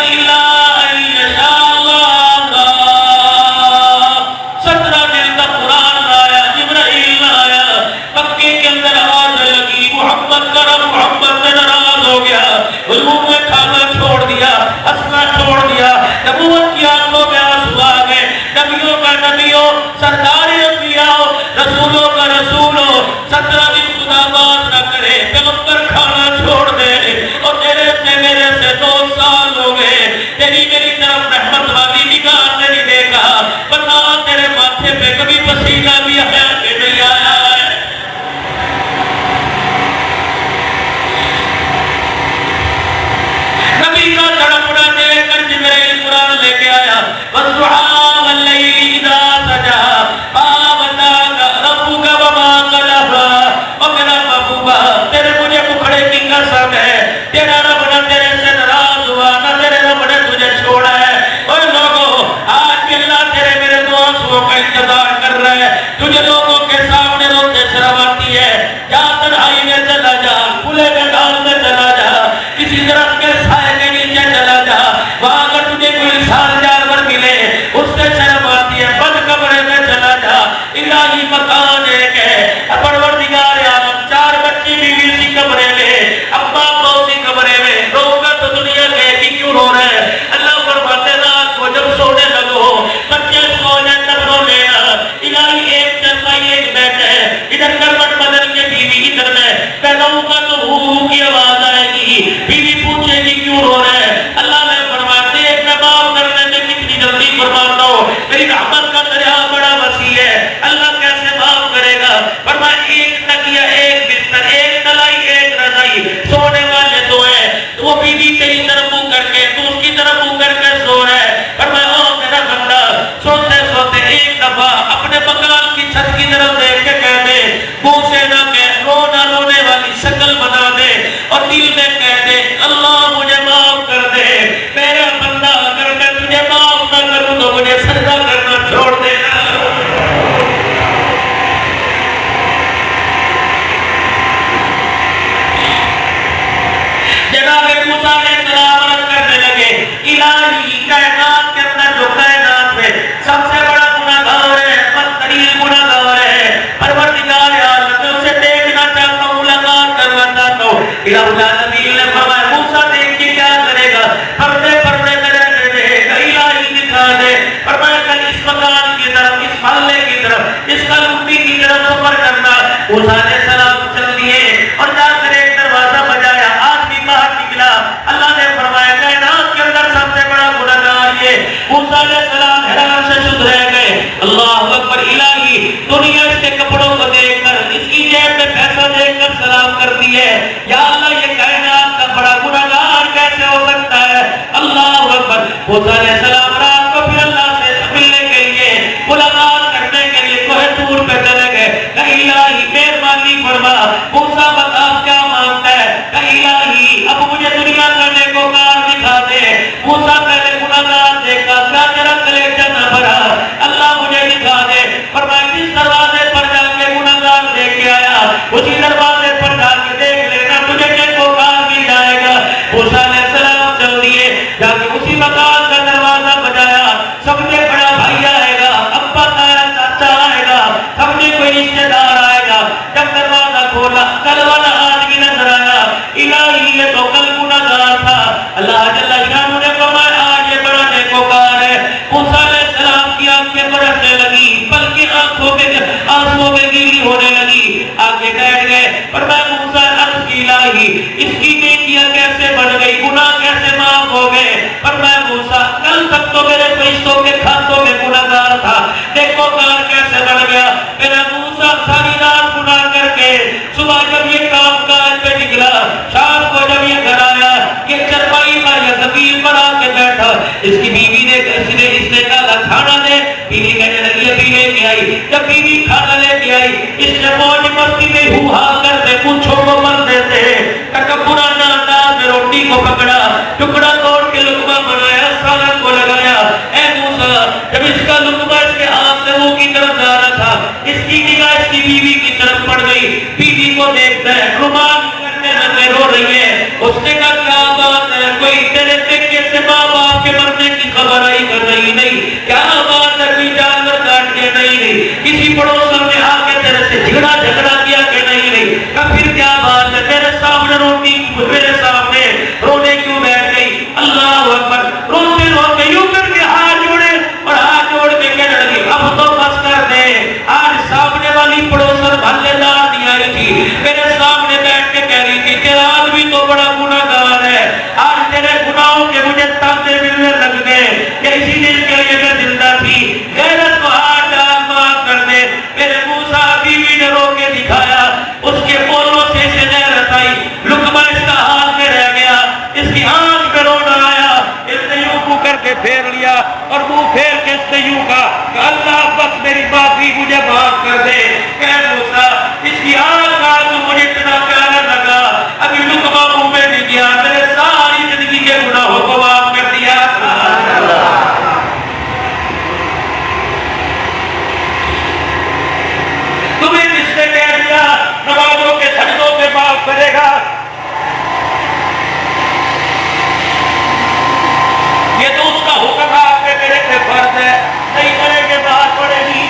Speaker 1: إلا أن يشاء الله. 17 دن کا قرآن آیا، جبرائیل آیا، مکے کے اندر آواز لگی محمد کرم، محمد سے ناراض ہو گیا، حضور نے کھانا چھوڑ دیا، ہنسنا چھوڑ دیا، نبوت کی آنکھوں میں آنسو آ گئے، نبیوں کا نبیوں، سردار انبیاء، رسولوں کا رسولوں، 17 دن خدا بات نہ کرے، پیغمبر کھانا چھوڑ دے، اور تیرے سے میرے سے 2 سال ہو گئے، تیری میری طرف رحمت والی نگاہ سے نہیں دیکھا، بتا تیرے ماتھے پہ کبھی پسینہ بھی آیا کہ نہیں آیا ہے؟ نبی کا تڑپنا دے کر جبرائیل قرآن لے کے آیا، وَالضُّحَىٰ وَاللَّيْلِ إِذَا سَجَىٰ مَا وَدَّعَكَ رَبُّكَ وَمَا قَلَىٰ. اور میرا محبوبہ تیرے مجھے مکھڑے کی قسم ہے، تیرا رب نہ تیرے سے ناراض ہوا، نہ تیرے رب نے تجھے چھوڑا ہے. اور لوگوں آج بھی اللہ تیرے میرے 2 آنسوؤں کا انتظار کر رہا ہے، تجھے لوگوں کے سامنے روتے شرم آتی ہے، جا تنہائی میں چلا جا، کھلے میدان میں چلا جا، کسی درخت کے سائے کے نیچے چلا جا، وہاں اگر تجھے کوئی انسان جانور ملے اس سے شرم آتی ہے، بند کمرے میں چلا جا. الہی مکان ایک ہے، پروردگار عالم 4 بچے بیوی اسی کمرے میں، ابا ابا اسی کمرے میں، رو کر تو دنیا کہے کہ کیوں رو رہے ہیں؟ اللہ فرماتے رات کو جب سونے لگو بچے سو جائیں تب رو لینا. الہی ایک چرپائی ایک بیٹھ ہے، ادھر کربٹ بدل کے بیوی ادھر میں پہناؤں گا تو ہو کی آواز آئے گی، بیوی پوچھے گی کیوں رو رہے ہیں؟ اللہ نے فرماتے ایک میں معاف کرنے میں کتنی جلدی فرماتا ہوں، میری رحمت کا دریا بڑا وسیع ہے، اللہ کیسے معاف کرے گا؟ فرمایا ایک تکیہ ایک بستر ایک تلائی ایک رضائی، سونے والے 2 ہیں، تو وہ بیوی تیری طرف منہ کر کے تو اس کی طرف منہ کر کے سو رہا ہے. فرمایا او میرا بندہ سوتے سوتے ایک دفعہ اپنے مکان کی چھت کی طرف دیکھ کے کہہ دے، منہ سے نہ کہہ، رو نہ رونے والی شکل بنا دے اور دل میں کہہ دے اللہ مجھے معاف کر دے میرا بندہ، اگر میں تجھے معاف نہ کروں تو مجھے سجدہ کرنا چھوڑ دینا. جناب موسیٰ علیہ السلام عرض کرنے لگے الہی کائنات کے اندر جو کائنات میں سب سے بڑا گناہگار ہے، بدترین گناہگار ہے، پروردگار عالم میں اسے دیکھنا چاہتا ہوں، ملاقات کرنا چاہتا ہوں. الہ العالمین نے فرمایا موسیٰ دیکھ کے کیا کرے گا؟ پردے پردے میں رہنے دے گا، الہی دکھا دے. فرمایا کل اس مکان کی طرف، اس محلے کی طرف، اس کلوٹی کی طرف سفر کرنا. موسیٰ علیہ السلام چل دیے اور جا کر ایک دروازہ بجایا، آدمی باہر نکلا. اللہ نے فرمایا کائنات کے اندر سب سے بڑا گناہگار یہ. موسیٰ علیہ السلام حیران سے شد رہ گئے. اللہ اکبر. الہی دنیا اس کے کپڑوں کو دیکھ کر، اس کی جیب میں پیسہ دیکھ کر سلام کرتی ہے، یا اللہ یہ کائنات کا بڑا گناہگار کیسے ہو سکتا ہے؟ اللہ اکبر. موسیٰ علیہ السلام رات کو پھر اللہ سے ملنے کے لیے، ملاقات کرنے کے لیے کوہ طور پہ چلے گئے. کہ الہی مہربانی فرما، موسیٰ بتا کیا مانگتا ہے؟ کہ الہی اب مجھے دنیا کا نیکوکار دکھا دے. موسیٰ پہلے گناہگار دیکھا، کیا تیرا کلیجہ نہ بھرا؟ اللہ مجھے دکھا دے. فرمایا جس دروازے پر جا کے گناہگار دیکھ کے آیا اسی دروازے پر جا کے دیکھ لینا، تجھے نیکوکار مل جائے گا. موسیٰ علیہ السلام چل دیے، جا کے اسی مکان کا دروازہ بجایا. سمجھے بڑا بھائی آئے گا، ابا آیا، چاچا آئے گا، سمجھے کوئی رشتہ دار آئے گا. جب دروازہ کھولا کل والا آدمی نظر آیا. الہی یہ تو کل گناہگار تھا. اللہ جل شانہ نے فرمایا آج یہ بڑا نیکوکار ہے. موسیٰ علیہ السلام کی آنکھیں برسنے لگی، بلکہ آنسوؤں میں گیلی ہونے لگی. آگے بیٹھ گئے. فرمایا موسیٰ عرض کی الہی اس کی نیکیاں کیسے بڑھ گئی، گناہ کیسے معاف ہو گئے؟ فرمایا موسیٰ کل تک تو میرے فرشتوں کے کھاتوں میں گناہگار تھا، نیکوکار کیسے بڑھ گیا؟ میرا موسیٰ ساری رات گناہ کر کے صبح جب یہ کام کاج پہ نکلا، شام کو جب یہ گھر آیا، یہ چرپائی پر یا زمین پر آ کے بیٹھا. اس کی بیوی نے اس نے کہا کھانا دے. بیوی کہنے لگی ابھی لے کے آئی. جب بیوی کھانا لے کے آئی، اس نے موج مستی میں ہو ہا کرتے پوچھوں کو مر دیتے تکبرانہ انداز میں روٹی کو پکڑا، ٹکڑا توڑ کے لقمہ بنایا، سالن کو لگایا. اے موسیٰ جب اس کا لقمہ اس کے ہاتھ سے منہ کی طرف جا رہا تھا، اس کی نگاہ اس کی بیوی کی طرف پڑ گئی. بیوی کو دیکھتا ہے، رومال کرنے لگے، رو رہی ہے. اس نے کہا کیا بات ہے، کوئی تیرے دیکھے سے کے ماں باپ کے مرنے کی خبر آئی کہ نہیں. کیا بات ہے کوئی جانور کاٹ کے نہیں. کسی پڑوسن نے آ کے تیرے سے جھگڑا کیا کہ نہیں. پھر کیا بات ہے میرے سامنے روٹی میرے سامنے رونے کیوں بیٹھ گئی. اللہ اکبر. روتے روتے یوں کر کے ہاتھ جوڑے اور ہاتھ جوڑ کے کہنے لگی اب تو بس کر دے. آج سامنے والی پڑوسن بھلے دار نہیں آئی تھی, میرے سامنے بیٹھ کے کہہ رہی تھی تیرا آدمی تو بڑا گناہگار ہے, آج تیرے گناہوں کے مجھے تانے ملنے لگ گئے کہ اسی دن کے لیے میں زندہ تھی. غیرت کو ہاتھ ڈال معاف کر دے. میرے موسیٰ بیوی نے رو کے دکھایا, اس کے بولوں سے اسے غیرت آئی. لقمہ اس کا ہاتھ میں رہ گیا, اس کی آنکھ میں رونا آیا. اس نے یوں کو کر کے پھیر لیا اور منہ پھیر کے اس نے یوں کہا کہ اللہ بس میری معافی مجھے معاف کر دے. کہ موسیٰ اس کی آنکھ آج مجھے اتنا پیارا لگا, ابھی لقمہ منہ میں نہیں گیا, میرے ساری زندگی کے گناہوں کو معاف کر دیا. تمہیں جس نے کہہ دیا نمازوں کے سجدوں پہ معاف کرے گا, یہ تو اس کا حکم آپ کے میرے پہ فرض ہے, نہیں کریں گے بات پڑے گی.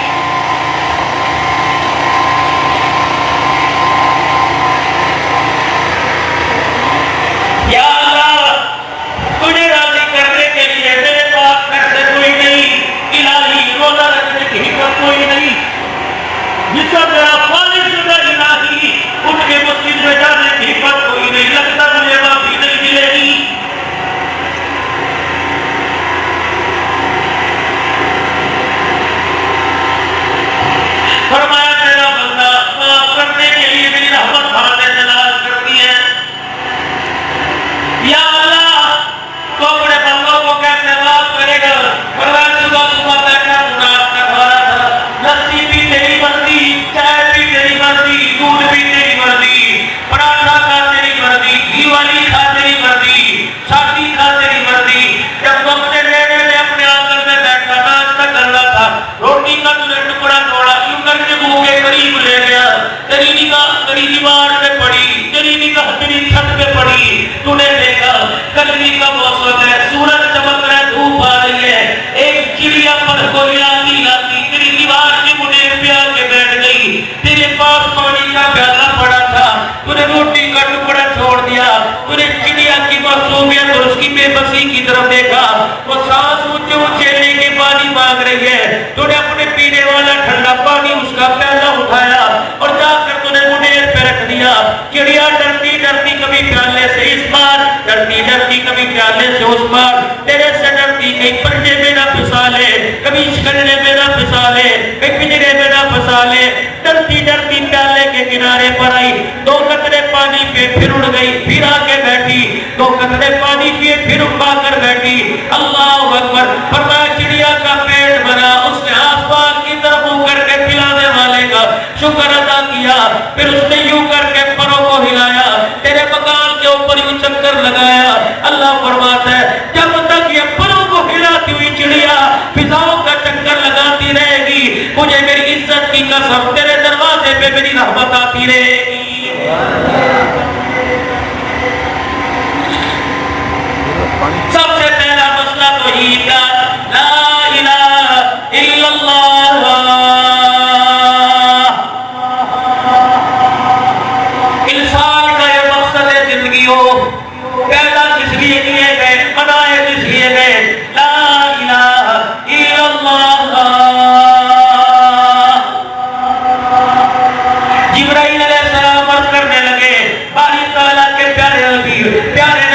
Speaker 1: یا اللہ تجھے راضی کرنے کے لیے میرے پاس پیسے کوئی نہیں, الہی روزہ رکھنے کی ہمت کوئی نہیں, جس کا میرا خالق شدہ الہی ان کے مسجد میں جانے کی ہمت کوئی نہیں, لگتا مجھے معافی نہیں ملے گی. فرمایا میرا بندہ معاف کرنے کے لیے میری رحمت بھانے تلاش کرتی ہے. یا اللہ تو اپنے بندوں کو کیسے معاف کرے گا. فرمایا صبح صبح بیٹھا گناہ کر رہا تھا, لسی بھی تیری مرضی, چائے بھی تیری مرضی, دودھ بھی تیری مرضی, پراٹھا کھا تیری مرضی, گھی والی کھا تیری مرضی, ساتھی کھا تیری مرضی. جب تو اپنے ریڑے میں اپنے آنگن میں بیٹھا ناشتہ کر رہا تھا, روٹی کا تجھے ٹکڑا توڑا, یوں کر کے منہ کے قریب لے گیا, تیری نگاہ تیری دیوار پہ پڑی, تیری نگاہ تیری چھت پہ پڑی, تو نے دیکھا گرمی کا موسم ہے, سورج چمک رہا ہے, دھوپ آ رہی ہے, ایک چڑیا پر کو لاتی لاتی تیری دیوار کے منہ پہ آ کے بیٹھ گئی. تیرے پاس پانی کا پیالہ پڑا تھا, تو نے روٹی کا ٹکڑا چھوڑ دیا, تو نے چڑیا کی معصومیت اور اس کی بے بسی کی طرف دیکھا, وہ سانس اونچے اونچے لے کے پانی مانگ رہی ہے, تو نے اپنے پینے والا ٹھنڈا پانی اس کا پیالہ اٹھایا اور جا کر تو نے منیر پہ رکھ دیا. چڑیا ڈرتی ڈرتی کبھی پیالے سے اس بار, ڈرتی ڈرتی کبھی پیالے سے اس بار, تیرے سے ڈرتی کہیں پنجے میں نہ پھنسا لے, کبھی شکنجے میں نہ پھنسا لے, کہیں پنجرے میں نہ پھنسا لے. ڈرتی ڈرتی پیالے کے کنارے پر آئی, 2 قطرے پانی پہ پھر اڑ گئی, پھر آ کے بیٹھی, 2 قطرے پانی پیے پھر اٹھا کر بیٹھی. اللہ اکبر. فرمایا چڑیا کا پیٹ بھرا, اس نے آسمان کی طرف منہ کر کے پلانے والے کا شکر ادا کیا, پھر اس نے یوں کر کے پروں کو ہلایا, تیرے مکان کے اوپر یوں چکر لگایا. اللہ فرماتا ہے جب تک یہ پروں کو ہلاتی ہوئی چڑیا فضاؤں کا چکر لگاتی رہے گی, مجھے میری عزت کی قسم تیرے دروازے پہ میری رحمت آتی رہے گی. سب سے پہلا مسئلہ توحید کا, لا الہ الا اللہ. انسان کا یہ مقصد ہے زندگی ہو, پیدا کس لیے کیے گئے, بنائے کس لیے گئے, لا الہ الا اللہ. جبرائیل علیہ السلام عرض کرنے لگے, باری تعالیٰ کے پیارے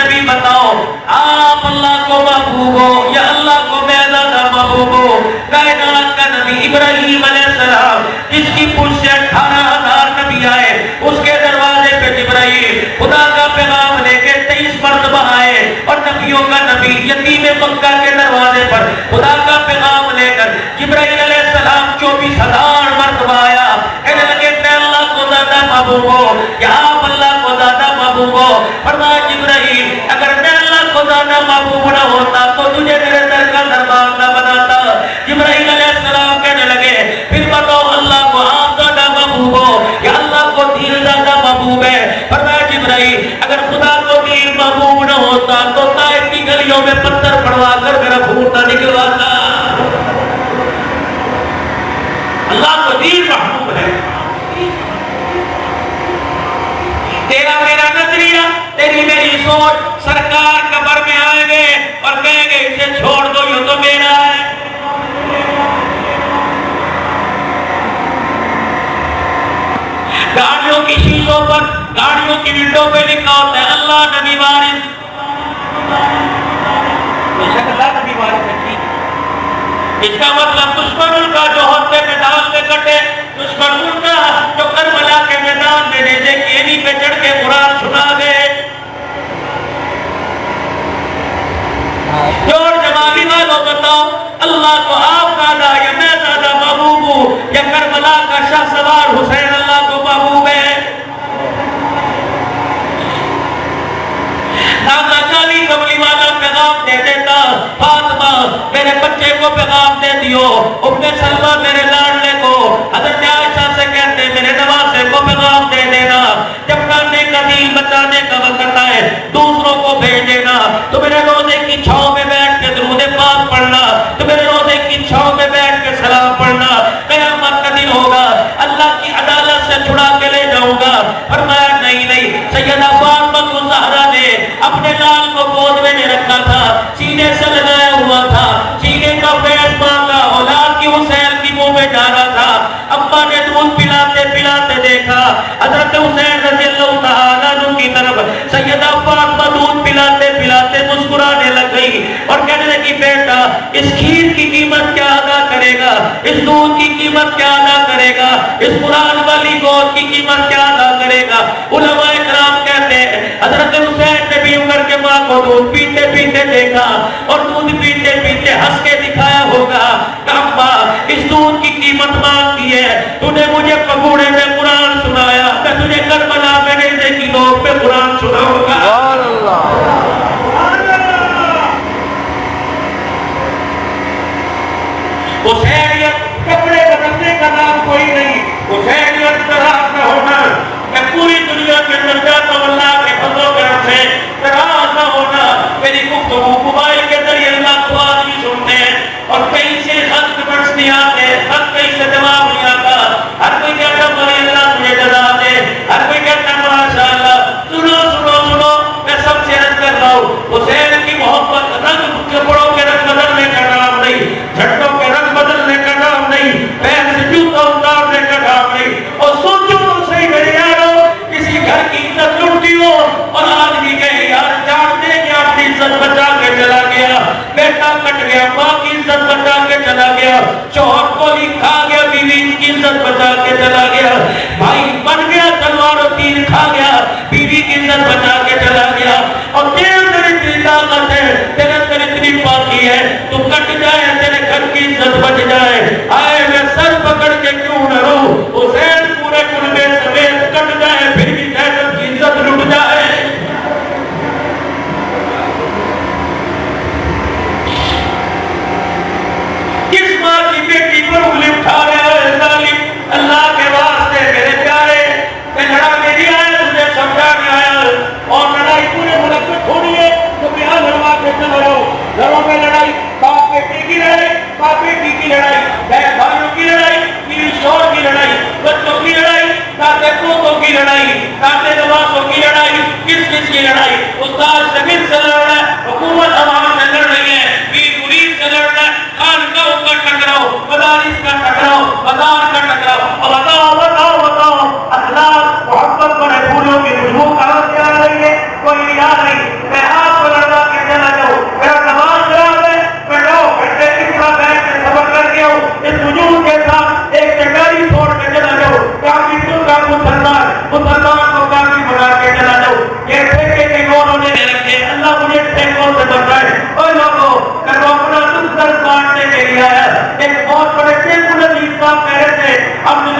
Speaker 1: نبی بتاؤ آپ اللہ کو محبوب ہو یا اللہ کو میں زیادہ محبوب ہو. کائنات کا نبی ابراہیم علیہ السلام, جس کی پوچھ سے 18,000 نبی آئے, اس کے دروازے پہ جبرائیل خدا کا پیغام لے کے 23 مرتبہ آئے, اور نبیوں کا نبی یتیم مکہ کے دروازے پر خدا کا پیغام لے کر جبرائیل علیہ السلام 24,000 مرتبہ آیا. کہنے لگے میں اللہ کو زیادہ محبوب ہو یا آپ اللہ کو زیادہ محبوب ہو. فرمایا جبرائیل اگر میں اللہ کو زیادہ محبوب نہ ہوتا تو تجھے میرے در کا دربار نہ بناتا. جبرائیل علیہ السلام کہنے لگے پھر بتاؤ اللہ کو آپ زیادہ محبوب ہو یا اللہ کو دین زیادہ محبوب ہے. فرمایا جبرائیل اگر خدا کو دین محبوب نہ ہوتا تو طائف کی گلیوں میں پتھر کی ونڈو پہ لکھا ہوتا ہے اللہ نبی وارث. بے شک اللہ نبی وارث ہے. اس کا مطلب دشمن ان کا جو ہوتے میدان میں کٹے، دشمن ان کا جو کربلا کے میدان میں نیزے کی اینی پہ چڑھ کے قرآن سنا گئے. جوڑ جمالی والوں بتاؤ اللہ کو آپ دادا یا میں دادا محبوب ہوں یا کربلا کا شاہ سوار حسین اللہ کو محبوب ہے؟ دادا چالی کملی والا پیغام دے دیتا فاطمہ میرے بچے کو پیغام دے دیو، ام سلمہ میرے لاڈلے کو، حضرت عائشہ سے کہتے میرے نواسے کو پیغام دے دینا جب لانے کا دل بچانے کا وقت آئے دوسروں کو بھیج دینا. تو میرے روزے کی چھاؤں میں بیٹھ کے درود پاک پڑھنا، تو میرے روزے کی چھاؤں میں بیٹھ کے سلام پڑھنا. قیامت کا دن ہوگا اللہ کی عدالت سے چھڑا کے لے جاؤں گا. فرمایا نہیں نہیں، سیدہ فاطمہ الزہرا نے اپنے لال کو گود میں نے رکھا تھا، سینے سے لگایا ہوا تھا، سینے کا فیض مانگا اولاد کی حسین کی منہ میں ڈالا تھا. ابا نے دودھ پلاتے پلاتے دیکھا حضرت حسین رضی اللہ تعالیٰ عنہ کی طرف سیدہ فاطمہ دودھ پلاتے پلاتے مسکرانے لگ گئی اور کہنے لگی بیٹا اس کھیر کی قیمت کیا ادا کرے گا، اس دودھ کی قیمت کیا ادا کرے گا، اس قرآن والی گود کی قیمت کیا ادا کرے گا. علماء کرام کہتے ہیں حضرت حسین نے بھی عمر کے ماں کو دودھ پیتے پیتے دیکھا اور دودھ پیتے پیتے ہنس کے دکھایا ہوگا کہ ابا اس دودھ کی قیمت مانگتی ہے، تو نے مجھے پگوڑے میں قرآن سنایا، میں تجھے کربلا میں نیزے کی نوک پہ قرآن سناؤں گا. حسینیت کپڑے بدلنے کا نام کوئی نہیں، حسینیت ناراض نہ ہونا. میں پوری دنیا کے اندر جاتا ہوں اللہ کے فضل و کرم سے، ناراض نہ ہونا. میری گفتگو موبائل کے ذریعے لاکھوں آدمی سنتے ہیں اور کہیں سے خط کمنٹس نہیں آتے، خط کہیں سے جواب نہیں آتا. ہر کوئی کہتا ہے اللہ تجھے جزا دے، ہر کوئی کہتا ہے ماشاءاللہ. سنو سنو سنو، میں سب سے عرض کر رہا ہوں حسین کی محبت رنگ کپڑوں کے رنگ بدلنے کا نام نہیں، جھنڈوں کے رنگ بدلنے کا نام نہیں، پیر سے جوتا اتارنے کا نام نہیں. اور سوچو تو صحیح میرے یارو، کسی گھر کی عزت لٹتی ہو اور آدمی کہے یار جان دے گیا اپنی عزت بچا کے چلا گیا، بیٹا کٹ گیا ماں کی عزت بچا کے چلا گیا، شوہر گولی کھا گیا بیوی کی عزت بچا کے چلا گیا، بھائی بن گیا تلوار و تیر کھا گیا بیوی کی عزت بچا کے چلا گیا. اور تیرے اتنی طاقت ہے، تیرے اتنی پاکی ہے، تو کٹ جائے تیرے گھر کی عزت بچ جائے. آئے میں سر پکڑ کے کیوں نہ رہوں، حسین پورے کلبے سمیت کٹ جائے پھر بھی زینب کی عزت لٹ جائے. کس ماں کی بیٹی پر انگلی اٹھا رہے ہو ظالم؟ اللہ کے واسطے میرے پیارے میں لڑا میری آیا تجھے سمجھانے آیا. اور لڑائی پورے ملک میں تھوڑی ہے تو بیاہ لڑوا کے چلو رہو. گھروں میں لڑائی، باپ بیٹی کی لڑائی، باپ بیٹی کی لڑائی، بہن بھائیوں کی لڑائی، بیوی شوہر کی لڑائی، بچوں کی لڑائی، دادے پوتوں کی لڑائی، دادے نواسوں کی لڑائی. کس کس کی لڑائی؟ استاد شبیر سے لڑ رہا ہے، حکومت عوام سے لڑ رہی ہے، پیر مرید سے لڑ رہا ہے، خانقاہوں کا ٹکراؤ، مدارس کا ٹکراؤ، بازار کا ٹکراؤ. اور بتاؤ بتاؤ بتاؤ اخلاق محبت بڑے پھولوں کی خوشبو کہاں سے آ رہی ہے؟ کوئی یاد نہیں. میں آپ کو لڑا کے چلا جاؤں، میرا نماز خراب ہے، میں 9 گھنٹے کتنا بیٹھ کے سفر کر کے ہوں، اس وجود کے ساتھ ایک چنگاری چھوڑ کے چلا جاؤں. کافی تم کا مسلمان کو کافی بنا کے چلا جاؤں. یہ ٹھیکے کے گوروں نے رکھے، اللہ مجھے ٹھیکوں سے بچائے. اور لوگوں میں وہ اپنا دل درد بانٹنے کے لیے آیا. ایک بہت بڑے شیخ الحدیث صاحب کہہ رہے تھے ہم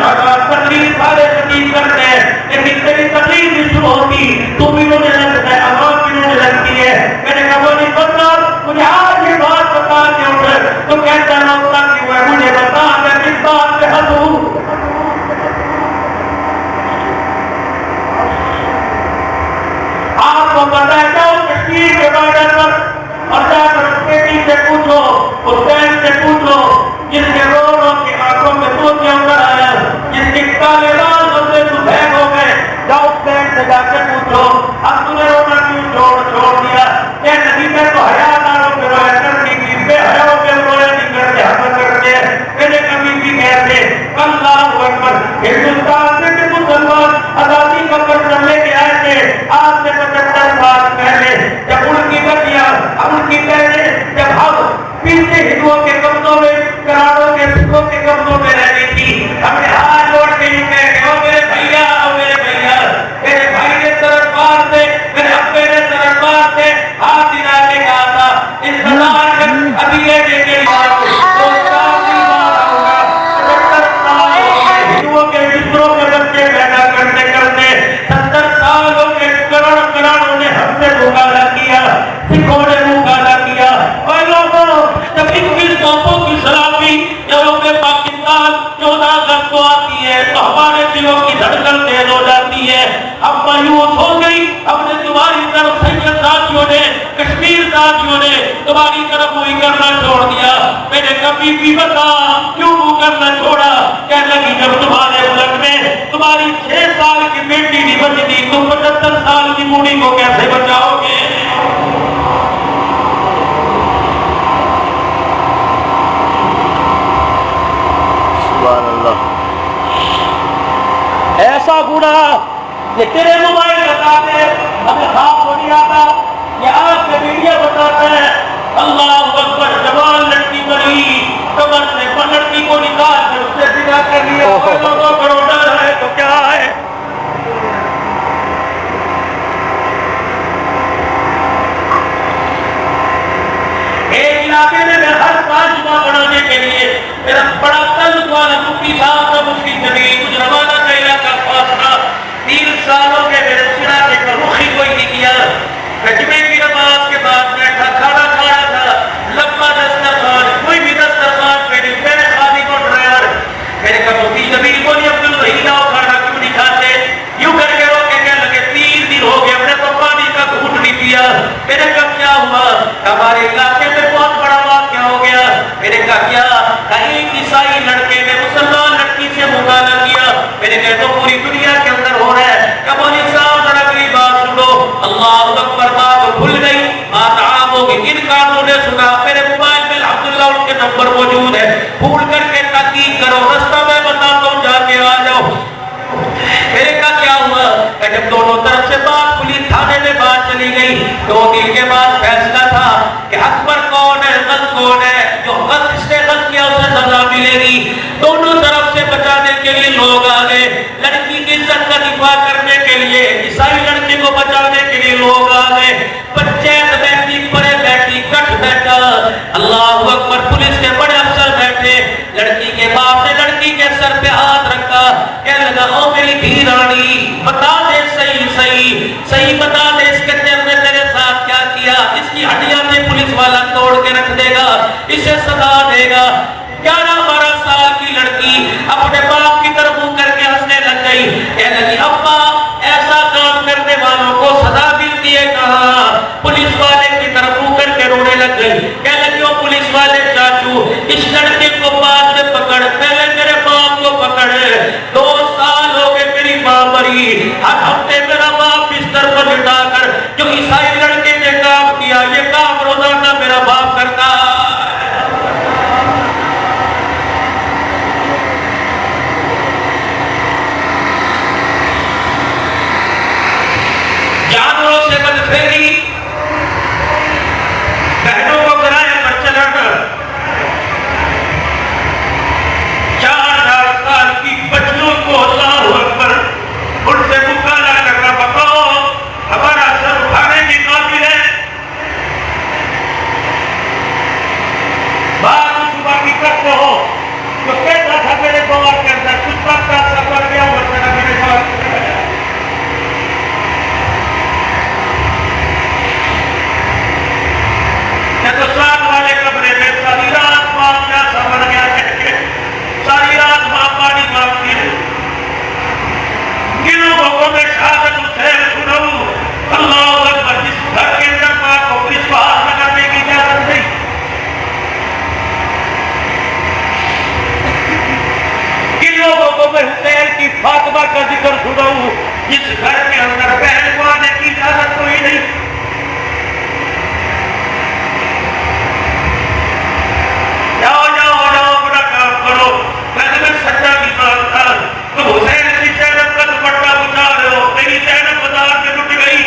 Speaker 1: تقریر سارے تقریر کرتے ہیں لیکن تیری تقریر بھی شروع ہوتی تو بھی مجھے لگتا ہے آواز بھی مجھے لگتی ہے. میں نے کہا وہ نہیں بتا مجھے آج یہ بات بتا کے اٹھے تو کہتا روتا کیوں ہے مجھے بتا میں کس بات پہ ہنسوں. آپ کو پتا ہے جاؤ کشمیر کے بارڈر پر اور جا کر بیٹی سے پوچھو، اس بہن سے پوچھو جس کے رو رو کی آنکھوں میں توتے اندر آیا، جس کے کالے لال ہوتے تو بھیگ ہو گئے. جاؤ اس بہن سے جا کے پوچھو اب تم نے رونا کیوں چھوڑ دیا. کہ نبی میں تو حیا داروں پہ رویا کرتی تھی، بے حیاؤں پہ رویا نہیں کرتے، حیا کرتے. میرے کبھی بھی کہتے اللہ ہندوؤں کے قبضوں میں، کروڑوں کے سکھوں کے قبضوں میں رہتی تھی. ہم نے ہاتھ جوڑ کے یوں کہہ کہ او میرے بھیا، او میرے بھیا، میرے بھائی نے سرکار سے، میرے ابے نے سرکار سے ہاتھ ہلا کے کہا تھا انتظار کر، ابھی یہ دے کے آؤ. تو ہندوؤں کے مصروں کے بچے پیدا کرتے کرتے 70 سال ہو گئے. کروڑوں نے ہم سے مقابلہ کیا، سکھوں نے مقابلہ کیا. اور لوگوں جب 21 توپوں کی سلامی جنوب پاکستان 14 اگست کو آتی ہے تو ہمارے دلوں کی دھڑکن تیز ہو جاتی ہے. اب مایوس ہو گئی. ہم نے تمہاری طرف سید ساتھیوں نے، کشمیر ساتھیوں نے تمہاری طرف وہی کرنا چھوڑ دیا. میں نے کبھی بھی بتا کیوں وہ کرنا چھوڑا؟ کہنے لگی جب تمہارے ملک میں تمہاری 6 سال کی بیٹی نہیں بچتی تم 75 سال کی بوڑھی کو کیسے بچاؤ گے؟
Speaker 2: سبحان اللہ.
Speaker 1: ایسا گناہ یہ تیرے موبائل بتاتے ہیں، ہمیں خواب ہو نہیں آتا. یہ آپ کے میڈیا بتاتا ہے اللہ اکبر، جوان لڑکی بنی، کمر سے لڑکی کو نکال کر اس سے بنا کر لیا. لوگوں کو ڈر ہے تو کیا ہے؟ ایک علاقے میں ہر سال جمعہ بڑھانے کے لیے میرا بڑا قلب والا مفتی صاحب کا مفتی جمیل گجرانوالہ کا علاقہ فاصلہ 3 سالوں کے میرے سراغے کا رخ ہی کوئی نہیں کیا. جمعے کی نماز کے بعد بیٹھا کھانا کھایا تھا، لمبا دسترخوان، کوئی بھی دسترخوان پہ نہیں. میں نے خالی کو ڈرائیور میرے کہا مفتی جمیل کو نہیں عبد الرحیم آؤ کھانا کیوں نہیں کھاتے؟ یوں کر کے روکے کہنے لگے 3 دن ہو گئے ہم نے تو پانی کا گھونٹ نہیں پیا. میں نے کہا کیا ہوا؟ ہمارے علاقے میں بہت بڑا واقعہ ہو گیا. میں نے کہا کیا؟ ایک عیسائی لڑکے نے مسلمان لڑکی سے مقابلہ کیا. میں نے کہا تو پوری دنیا کے اندر ہو رہا ہے. کہ مولوی صاحب ذرا اگلی بات سنو. اللہ اکبر، بات بھول گئی، بات عام ہو گئی. ان کانوں نے سنا. میرے موبائل میں الحمدللہ ان کے نمبر موجود ہے، پھول کر کے تحقیق کرو. رستہ میں بتاتا ہوں، جا کے آ جاؤ. میرے کہا کیا ہوا؟ کہ جب دونوں طرف سے بات کھلی، تھانے میں بات چلی گئی. 2 دن کے بعد فیصلہ تھا کہ حق پر کون ہے، غلط کون ہے. جو غلط اس نے غلط کیا اسے سزا ملے گی. دونوں طرف سے بچانے کے لیے لوگ آ گئے. لڑکی کی عزت کا دفاع کرنے کے لیے، عیسائی لڑکی کو بچانے کے لیے لوگ آ گئے. پنچایت بیٹھی، پرے بیٹھی، کٹ بیٹھا. اللہ اکبر، پولیس کے بڑے افسر بیٹھے. لڑکی کے باپ نے لڑکی کے سر پہ ہاتھ رکھا. کہنے لگا او میری دھی رانی، بتا دے صحیح بتا دے اس کے نے تیرے ساتھ کیا کیا. اس کی ہڈیاں میں پولیس والا توڑ کے رکھ دے گا، اسے سزا دے گا. 11-12 سال کی لڑکی اپنے باپ کی طرف منہ کر کے ہنسنے لگ گئی. کہنے لگی ابا ایسا کام کرنے والوں کو سزا ملتی ہے کہاں؟ پولیس والے کی طرف منہ کر کے رونے لگ گئی. کہنے لگی او پولیس والے چاچو، اس لڑکے کو بعد میں پکڑ، پہلے میرے باپ کو پکڑ. 2 سال ہو گئے میری ماں مری. ہر ہفتے میرا باپ بستر پر لٹا کر جو عیسائی لڑکے نے کام کیا، یہ کام روزانہ میرا باپ کرتا. جانوروں سے بدفعلی، بہنوں کو کرایہ پر چلانا، 4 سال کی بچیوں کو اللہ اکبر ان سے مقابلہ کرنا. بتاؤ ہمارا سر اٹھانے کی قابل ہے؟ بات صبح کی کرتے ہو تو کہتا تھا میرے گوار کے اندر کچھ وقت کا سفر گیا اور میرے گوار تو ساتھ والے کمرے میں ساری رات ماں پیاسا بن گیا کہہ کے ساری رات ماں پانی مانگتی ہے. کن لوگوں میں شہادت حسین سنوں اللہ اکبر، جس گھر کے اندر ماں کو اس کو ہاتھ لگانے کی اجازت نہیں. کن لوگوں کو میں حسین کی فاطمہ کا ذکر سنوں جس گھر کے اندر بہن کو آنے کی اجازت کوئی نہیں. جاؤ اپنا کام کرو. میں سچا بھی مانتا تم حسین کی زینب کا دوپٹہ بچا رہے ہو. میری زینب بازار میں لٹ گئی.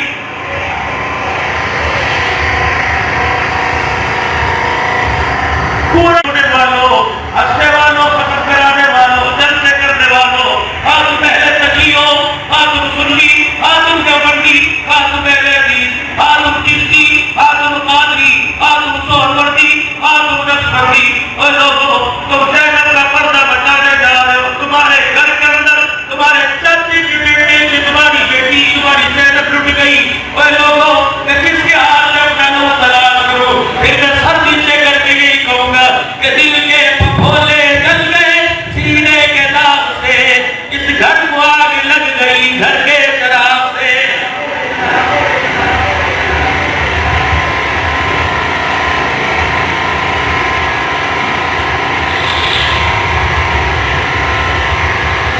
Speaker 1: پورے ہونے والوں، ہنسنے والوں، ختم کرانے والوں، جلسے کرنے والوں، ہاں تم اہل تقیو، ہاں تم سنی، ہاں تم دیوبندی، ہاں تم اہل حدیث، ہاں تم چشتی، ہاں تم قادری، ہاں تم سہروردی، ہاں تم نقشبندی، اور لوگوں تم زینب کا پردہ بچانے جا رہے ہو، تمہارے گھر کے اندر تمہارے چاچے کی بیٹے سے تمہاری بیٹی تمہاری زینب ٹوٹ گئی، اور لوگوں میں کس کے حال میں اپنا نور تلاش کروں، پھر میں سر نیچے کر کے یہی کہوں گا کہ دل کے پھولے جل گئے سینے کے داغ سے، اس گھر کو آگ لگ گئی گھر کے چراغ سے۔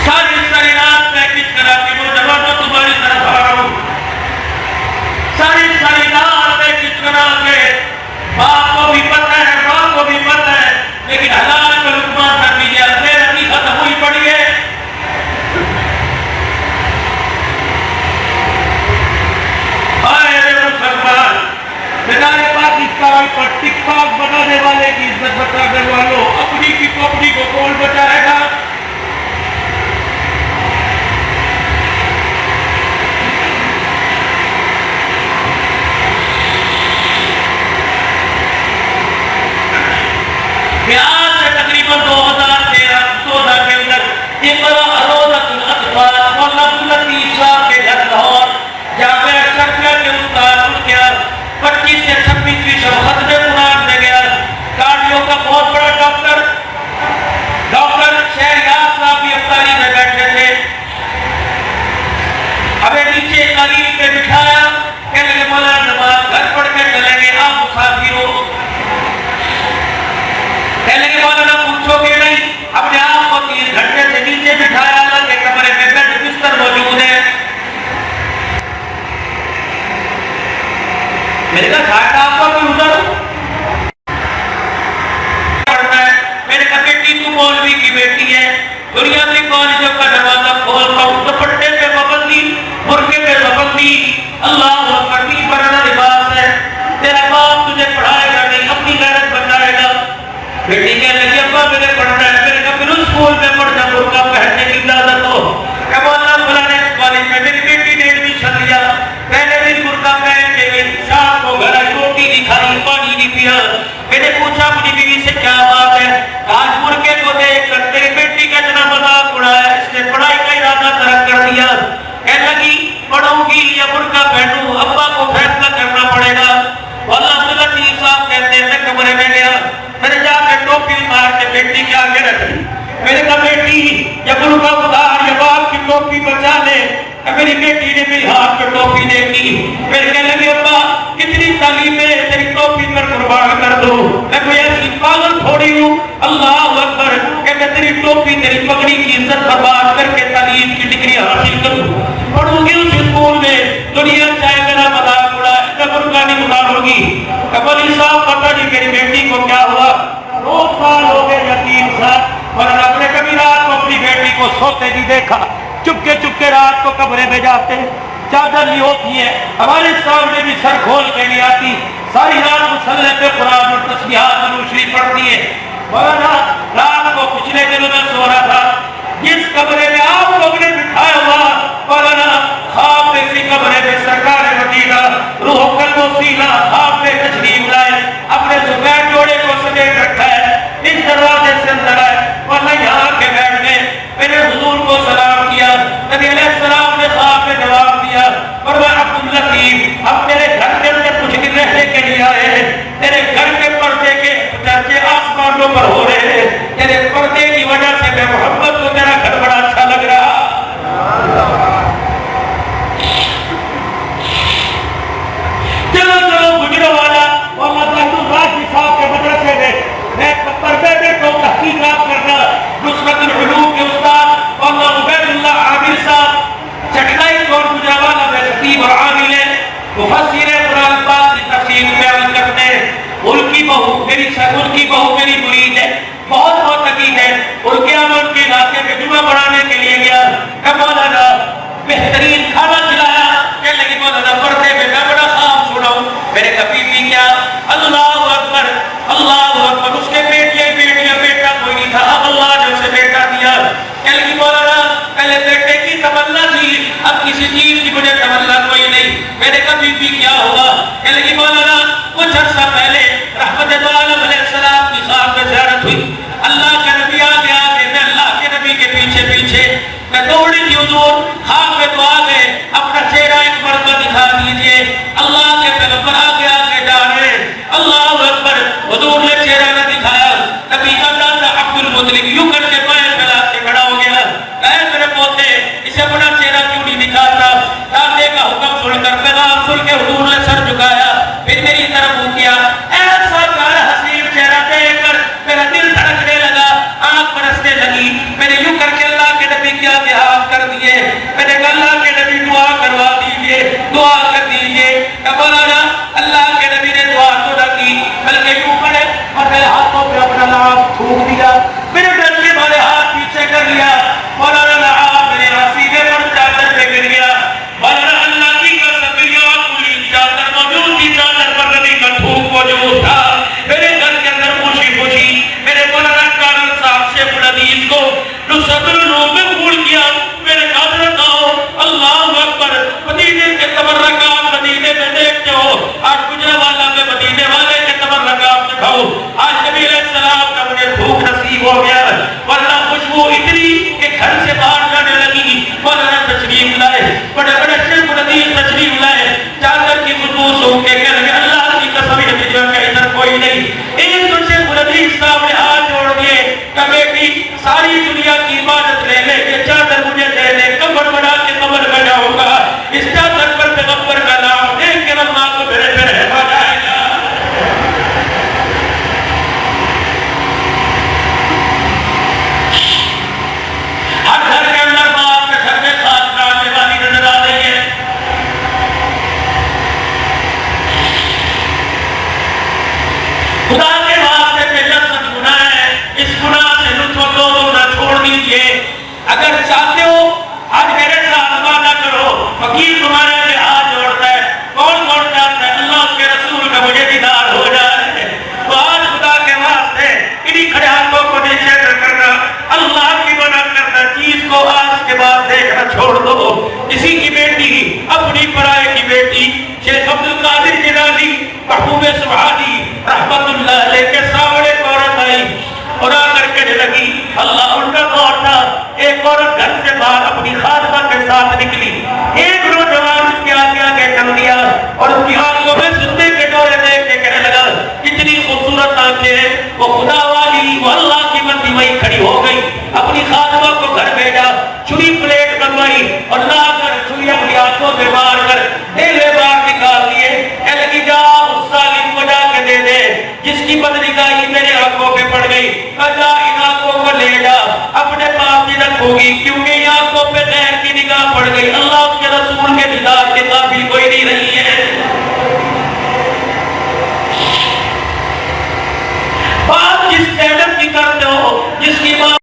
Speaker 1: ساری رات میں کس طرح کی نوجوانوں تمہاری طرف آ رہا ہوں، ساری رات میں کس طرح کے باپ کو بھی پتہ ہے ماں کو بھی پتہ ہے، لیکن حلال کو لقمہ کر دیا، غیرتی ختم ہوئی پڑی ہے۔ آئے مسلمان، میدان پاکستان پر ٹک ٹاک بنانے والے کی عزت بچانے والوں، اپنی کی کمپنی کو کون بچائے گا؟ آج سے تقریباً 2013 کے اندر اقرا روضۃ الاطفال مولانا عبداللطیف صاحب کے گھر لاہور جامعہ شرقیہ کے استاد ان کے 25 سے 26ویں شب ختم قرآن میں گیا، کارڈیو کا بہت بڑا ڈاکٹر شہریار صاحب بھی افطاری میں بیٹھے تھے، ہمیں نیچے قلیل پہ بٹھایا، کہنے لگے مولانا نماز گھر پڑھ کے چلیں گے، آپ مسافر ہو، کہنے لگے مولانا پوچھو گے نہیں، اپنے آپ کو 3 گھنٹے سے نیچے بٹھایا، اللہ کے کمرے میں بیڈ بستر موجود ہے۔ میں نے کہا گھاٹا آپ کا کوئی ادھر پڑھنا ہے، میں نے کہا بیٹی تو مولوی کی بیٹی ہے، دنیا کی کالجوں کا دروازہ کھولتا ہوں، دوپٹے پہ پابندی، برقعے پہ پابندی، اللہ اکبر، نہیں پڑھنا لباس ہے، تیرا باپ تجھے پڑھائے گا نہیں، اپنی غیرت بچائے گا۔ بیٹی کہنے لگی ابا میرے پڑھنا ہے، میں نے کہا پھر اسکول میں پڑھنا، برقع پہننے کی اجازت ہو، کہ مولانا فلانے کالج میں میری بیٹی نے ایڈمیشن لیا، پہلے دن برقع پہن کے گئی، شام کو گھر آئی، روٹی نہیں کھائی، پانی نہیں پیا، میں نے پوچھا اپنی بیوی سے کیا بات ہے، آج برقعے کو دیکھ کر تیری بیٹی کا اتنا مذاق اڑایا، اس نے پڑھائی کا ارادہ ترک کر دیا، کہنے لگی پڑھوں گی یا برقع پہنوں، ابا کو فیصلہ کرنا پڑے گا۔ مولانا عبداللطیف صاحب کہتے ہیں میں کمرے میں گیا، میں نے جا کے ٹوپی مار کے بیٹی کے آگے رکھی، میں نے کہا بیٹی یا برقع اتار یا باپ کی ٹوپی بچا لے، میری بیٹی نے میری ہاتھ پہ ٹوپی دیکھی، پھر کہنے لگے ابا کتنی تعلیمیں تیری ٹوپی پر قربان کر دوں، میں کوئی ایسی پاگل تھوڑی ہوں، اللہ اکبر، کہ میں تیری ٹوپی تیری پگڑی کی عزت برباد کر کے تعلیم کی ڈگری حاصل کروں، پڑھوں گی اس اسکول میں، دنیا چاہے میرا مذاق اڑائے، میں برقع نہیں اتاروں گی۔ کبھی صاحب پتہ نہیں میری بیٹی کو کیا ہوا، 2 سال ہو گئے یا 3 سال، اور رب نے کبھی رات کو اپنی بیٹی کو سوتے نہیں دیکھا، چپکے رات کو کمرے میں جاتے، چادر نہیں ہوتی ہے، ہمارے سامنے بھی سر کھول کے نہیں آتی، ساری رات مصلے پہ قرآن اور تسبیحات درود شریف پڑھتی ہے۔ مولانا رات کو پچھلے دنوں میں سو رہا تھا، جس کمرے میں آپ لوگ نے بٹھایا ہوا، مولانا خواب میں اسی کمرے میں سرکار مدینہ روح قلب و سینہ خواب میں تشریف لائے، اپنے زبیر جوڑے کو سمیٹ رکھا ہے، اس دروازے سے اندر آئے، مولانا یہاں کے بیٹھ گئے، میں نے حضور کو سلام کیا، نبی علیہ السلام نے خواب میں جواب دیا، فرمایا عبداللطیف اب میرے گھر کے اندر کچھ دن رہنے کے لیے آئے ہیں، تیرے گھر کے پردے کے چرچے آسمانوں پر ہو رہے ہیں، تیرے پردے کی وجہ سے میں محمد کو تیرا گھر بڑا اچھا لگ رہا۔ چلو گجرو والا مولانا عبدالراشد صاحب کے مدرسے میں پردے میں تو تحقیقات کرنا، نصرت العلوم کے استاد مولانا عبید اللہ عامر صاحب چٹلائی اور گجروالا میں خطیب اور عامل ہیں، مفسر قرآن پاک کی تفسیر بیان کرتے ہیں، ان کی بہو میری مرید ہے، بہت عقید ہے، ان کے امن کے علاقے میں جمعہ پڑھانے کے لیے گیا، کہ مولانا بہترین کھانا کھلایا، کہنے لگی مولانا پردے میں میں بڑا خواب سنا ہوں، میرے کبھی بھی کیا، اللہ اکبر، اس کے پیٹ اب کسی چیز کی مجھے تمنا کوئی نہیں، میرے کبھی بھی کیا ہوگا. کہ لگی مولانا کچھ عرصہ پہلے رحمت دو عالم علیہ السلام کی خواب میں زیارت ہوئی. اللہ کے نبی آگے آگے، میں اللہ کے نبی کے پیچھے پیچھے، میں دوڑی تھی حضور. خواب میں تو آگے اپنا چہرہ ایک مرتبہ دکھا دیجئے. اللہ کے پیغمبر آگے آگے جا رہے ہیں. اللہ اکبر. حضور نے چہرہ نہ دکھایا. نبی کا دادا عبد المطلب یوں کر کے پیر پھیلا کے کھڑا ہو گیا. اے میرے پوتے، اسے اپنا چہرہ کیوں نہیں دکھاتا؟ دادے کا حکم سن کر، پیغام سن کے حضور نے سر جھکایا، پھر میری طرف منہ کیا. ایسا پیارا حسین چہرہ دیکھ کر میرا دل دھڑکنے لگا، آنکھ برسنے لگی. میں نے یوں کر کے اللہ کے نبی کے آگے ہاتھ کر دیے. میں نے کہا اللہ کے نبی دعا کروا دیجئے، دعا کر دیجئے. کہ مولانا اللہ کے نبی نے دعا تو نہ کی، بلکہ یوں پڑے اور میرے ہاتھوں پہ اپنا نام تھوک دیا. میرے ڈر سے میرے ہاتھ پیچھے کر لیا. مولانا نام میرے سینے پر چادر پہ گر گیا. مولانا اللہ کی قسم پوری چادر موجود تھی، چادر پر نبی کا تھوک موجود تھا. میرے گھر کے اندر خوشی خوشی میرے مولانا کارل صاحب شیخ الحدیث کو نصرت العلوم میں قبول کیا. میرے حضرت آؤ، اللہ اکبر. مدینے کے تبرکات مدینے میں دیکھتے ہو، آج گجرانوالہ میں مدینے والے کے تبرکات دکھاؤ. آج نبی علیہ السلام کا مجھے بھوک نصیب ہو گیا، ورنہ خوشبو اتنی کہ گھر سے باہر جانے لگی. مولانا تشریف لائے، بڑے بڑے شیخ الحدیث تشریف لائے. چادر کی خوشبو سن کے کہنے لگے اللہ کی قسم یہ جگہ کے ادھر کوئی نہیں. ایک تو شیخ الحدیث صاحب نے ہاتھ جوڑ دیے کہ بیٹی ساری دنیا کی عبادت لے لے، یہ چادر مجھے دے دے، قبر بنا کے قبر میں جاؤں گا. اس چادر پر پیغمبر کا نام دیکھ کے اللہ کو میرے پہ رحم آ جائے گا. ہر گھر کے اندر باپ کے گھر میں خاص کرنے والی نظر آ رہی ہے. خدا کے واسطے پہ لفظ گناہ ہے، اس گناہ سے لطف و دو نہ چھوڑ دیجئے. اگر چاہتے ہو آج میرے ساتھ وعدہ کرو. فقیر تمہارے لیے ہاتھ جوڑتا ہے، کون کون چاہتا ہے اللہ اس کے رسول کا مجھے دیدار ہو جائے؟ تو آج خدا کے واسطے انہی کھڑے ہاتھوں کو نیچے کر کرنا، اللہ کی منع کرنا چیز کو آج کے بعد دیکھنا چھوڑ دو. کسی کی بیٹی اپنی پرائے کی بیٹی شیخ عبد القادر جیلانی محبوب سبحانی رحمت اللہ علیہ کے سامنے عورت آئی اور آ کر کہنے لگی اللہ ان کا دور تھا. ایک عورت گھر سے باہر اپنی خادمہ کے ساتھ نکلی. ایک نوجوان اس کے آگے آگے چل دیا اور اس کی آنکھوں میں سننے کے ڈورے دیکھ کے کہنے لگا کتنی خوبصورت آنکھیں ہیں. وہ خدا والی، وہ اللہ کی بندی وہی کھڑی ہو گئی. اپنی خادمہ کو گھر بھیجا، چھری پلیٹ بنوائی اور لا کر چھری اپنی آنکھوں میں مار کر ڈیلے باہر نکال دیے. کہنے لگی جا اس ظالم کو جا کے دے دے جس کی بدنگاہی میرے آنکھوں پہ پڑ گئی. جا ان آنکھوں کو لے جا، اپنے پاس بھی رکھوگی کیونکہ ان آنکھوں پہ غیر کی نگاہ پڑ گئی. اللہ اس کے رسول کے دیدار کے قابل کوئی نہیں رہی